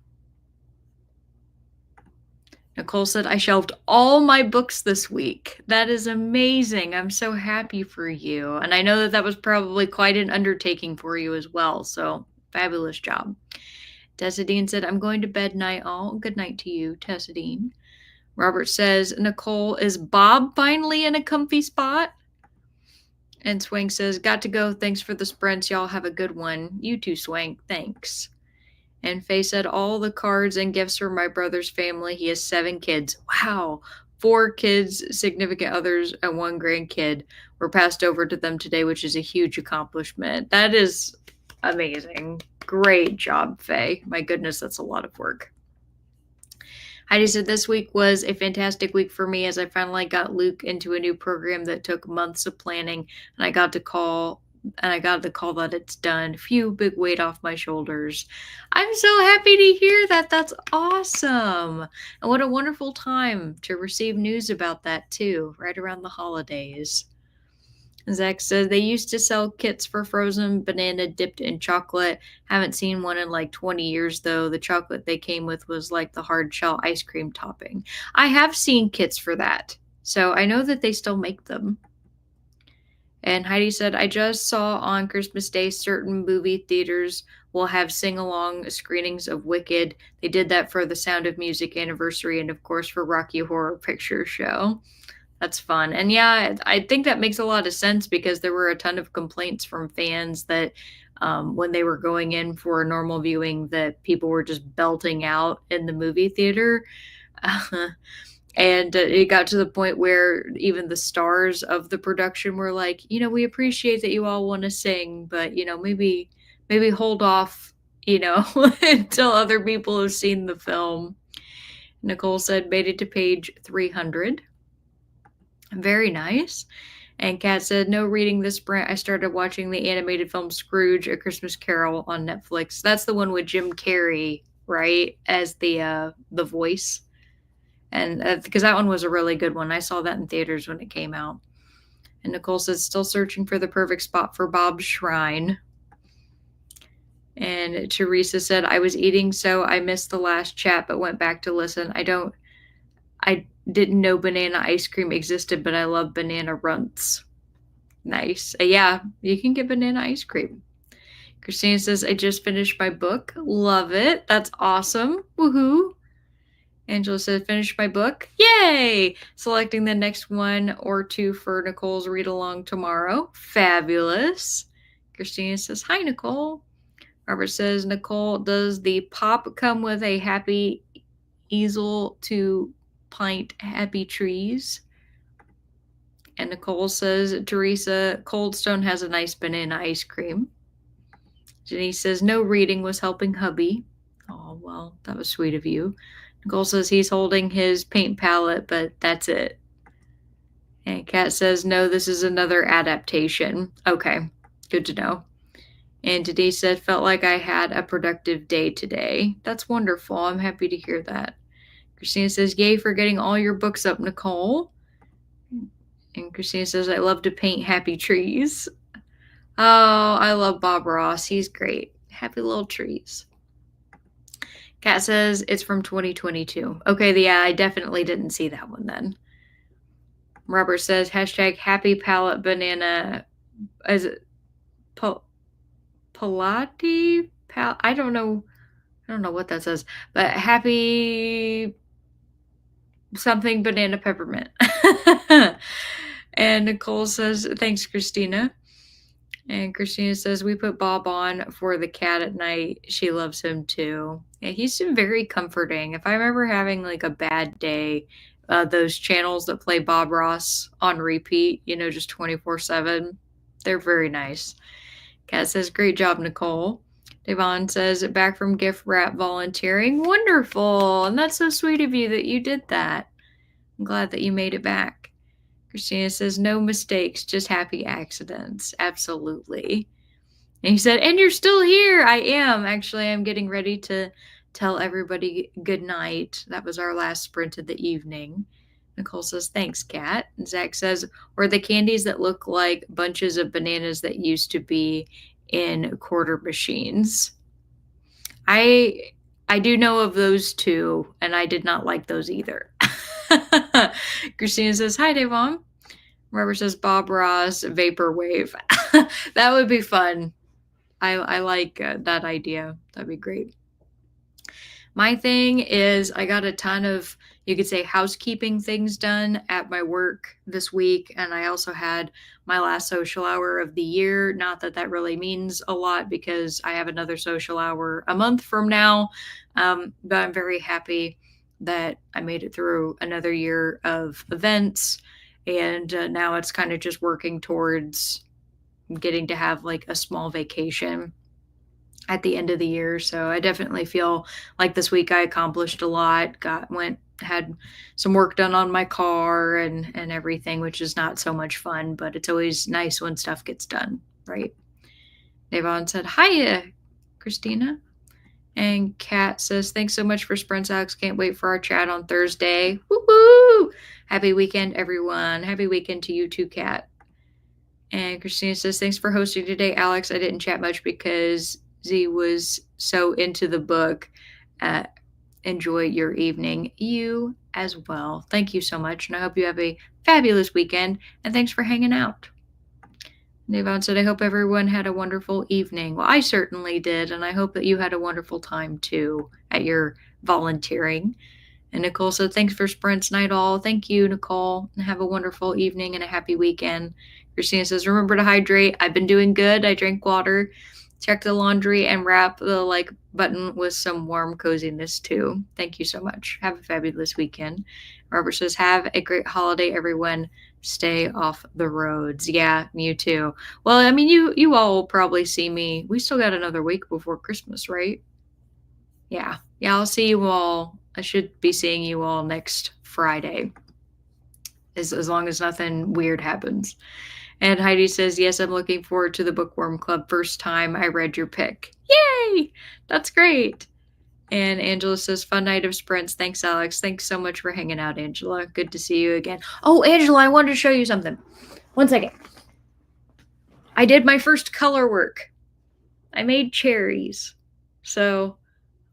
Nicole said, I shelved all my books this week. That is amazing. I'm so happy for you. And I know that that was probably quite an undertaking for you as well. So fabulous job. Tessadine said, I'm going to bed night all. Good night to you, Tessadine. Robert says, Nicole, is Bob finally in a comfy spot? And Swank says, got to go. Thanks for the sprints. Y'all have a good one. You too, Swank. Thanks. And Faye said, all the cards and gifts for my brother's family. He has 7 kids. Wow. 4 kids, significant others, and 1 grandkid were passed over to them today, which is a huge accomplishment. That is amazing. Great job, Faye. My goodness, that's a lot of work. Heidi said, this week was a fantastic week for me as I finally got Luke into a new program that took months of planning, and I got the call that it's done. Phew, big weight off my shoulders. I'm so happy to hear that. That's awesome. And what a wonderful time to receive news about that too, right around the holidays. Zach says they used to sell kits for frozen banana dipped in chocolate. Haven't seen one in like 20 years though. The chocolate they came with was like the hard shell ice cream topping. I have seen kits for that, so I know that they still make them. And Heidi said, I just saw on Christmas Day certain movie theaters will have sing along screenings of Wicked. They did that for the Sound of Music anniversary and, of course, for Rocky Horror Picture Show. That's fun. And yeah, I think that makes a lot of sense because there were a ton of complaints from fans that when they were going in for a normal viewing, that people were just belting out in the movie theater. And it got to the point where even the stars of the production were like, we appreciate that you all want to sing, but maybe hold off, until other people have seen the film. Nicole said made it to page 300. Very nice. And Kat said, no reading this sprint. I started watching the animated film Scrooge, A Christmas Carol on Netflix. That's the one with Jim Carrey, right, as the voice. And because that one was a really good one. I saw that in theaters when it came out. And Nicole says, still searching for the perfect spot for Bob's Shrine. And Teresa said, I was eating, so I missed the last chat, but went back to listen. I didn't know banana ice cream existed, but I love banana runts. Nice. Yeah, you can get banana ice cream. Christina says, I just finished my book. Love it. That's awesome. Woohoo. Angela says, finish my book. Yay! Selecting the next 1 or 2 for Nicole's read along tomorrow. Fabulous. Christina says, hi, Nicole. Robert says, Nicole, does the pop come with a happy easel to pint happy trees? And Nicole says, Teresa, Cold Stone has a nice banana ice cream. Jenny says, no reading was helping hubby. Oh, well, that was sweet of you. Nicole says he's holding his paint palette, but that's it. And Kat says, no, this is another adaptation. Okay, good to know. And Denise said, felt like I had a productive day today. That's wonderful. I'm happy to hear that. Christina says, yay for getting all your books up, Nicole. And Christina says, I love to paint happy trees. Oh, I love Bob Ross. He's great. Happy little trees. Kat says it's from 2022. Okay, yeah, I definitely didn't see that one then. Robert says, hashtag happy palette banana. Is it Pilati? I don't know what that says, but happy something banana peppermint. And Nicole says, thanks, Christina. And Christina says, we put Bob on for the cat at night. She loves him too. Yeah, he's very comforting. If I'm ever having like a bad day those channels that play Bob Ross on repeat, just 24/7. They're very nice. Kat says, great job, Nicole. Devon says, back from gift wrap volunteering. Wonderful. And that's so sweet of you that you did that. I'm glad that you made it back. Christina says, no mistakes, just happy accidents. Absolutely. And he said, and you're still here. I am. Actually, I'm getting ready to tell everybody good night. That was our last sprint of the evening. Nicole says, thanks, Kat. And Zach says, or the candies that look like bunches of bananas that used to be in quarter machines. I do know of those two, and I did not like those either. Christina says, hi, Devon. Robert says, Bob Ross, Vaporwave. That would be fun. I like that idea. That'd be great. My thing is I got a ton of, you could say, housekeeping things done at my work this week. And I also had my last social hour of the year. Not that that really means a lot because I have another social hour a month from now. But I'm very happy that I made it through another year of events. And now it's kind of just working towards getting to have like a small vacation at the end of the year. So I definitely feel like this week I accomplished a lot, had some work done on my car and everything, which is not so much fun, but it's always nice when stuff gets done, right? Devon said, hiya, Christina. And Kat says, thanks so much for sprints, Alex. Can't wait for our chat on Thursday. Woo-hoo! Happy weekend, everyone. Happy weekend to you too, Kat. And Christina says, thanks for hosting today, Alex. I didn't chat much because Z was so into the book. Enjoy your evening. You as well. Thank you so much. And I hope you have a fabulous weekend. And thanks for hanging out. Devon said, I hope everyone had a wonderful evening. Well, I certainly did. And I hope that you had a wonderful time too at your volunteering. And Nicole said, thanks for sprints night all. Thank you, Nicole. And have a wonderful evening and a happy weekend. Christina says, remember to hydrate. I've been doing good. I drank water, check the laundry, and wrap the like button with some warm coziness too. Thank you so much. Have a fabulous weekend. Robert says, have a great holiday, everyone. Stay off the roads. Yeah, you too. Well, I mean, you all will probably see me. We still got another week before Christmas, right? Yeah. Yeah, I'll see you all. I should be seeing you all next Friday. As long as nothing weird happens. And Heidi says, yes, I'm looking forward to the Bookworm Club. First time I read your pick. Yay! That's great. And Angela says, fun night of sprints. Thanks, Alex. Thanks so much for hanging out, Angela. Good to see you again. Oh, Angela, I wanted to show you something. 1 second. I did my first color work. I made cherries. So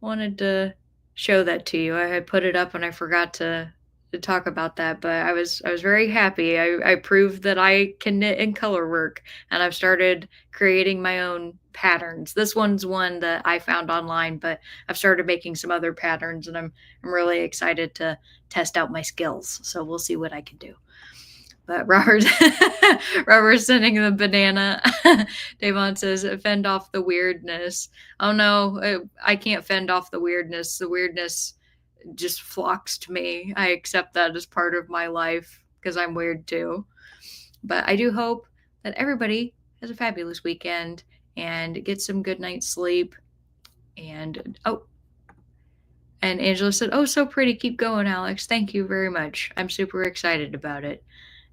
I wanted to show that to you. I had put it up and I forgot to talk about that, but I was very happy. I proved that I can knit and color work, and I've started creating my own patterns. This one's one that I found online, but I've started making some other patterns, and I'm really excited to test out my skills. So we'll see what I can do. But Robert's sending the banana. Devon says, fend off the weirdness. Oh no, I can't fend off the weirdness. The weirdness just flocks to me. I accept that as part of my life because I'm weird too. But I do hope that everybody has a fabulous weekend and gets some good night's sleep. And and Angela said, oh, so pretty. Keep going, Alex. Thank you very much. I'm super excited about it.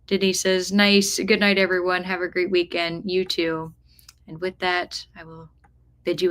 Denise says, nice. Good night, everyone. Have a great weekend. You too. And with that, I will bid you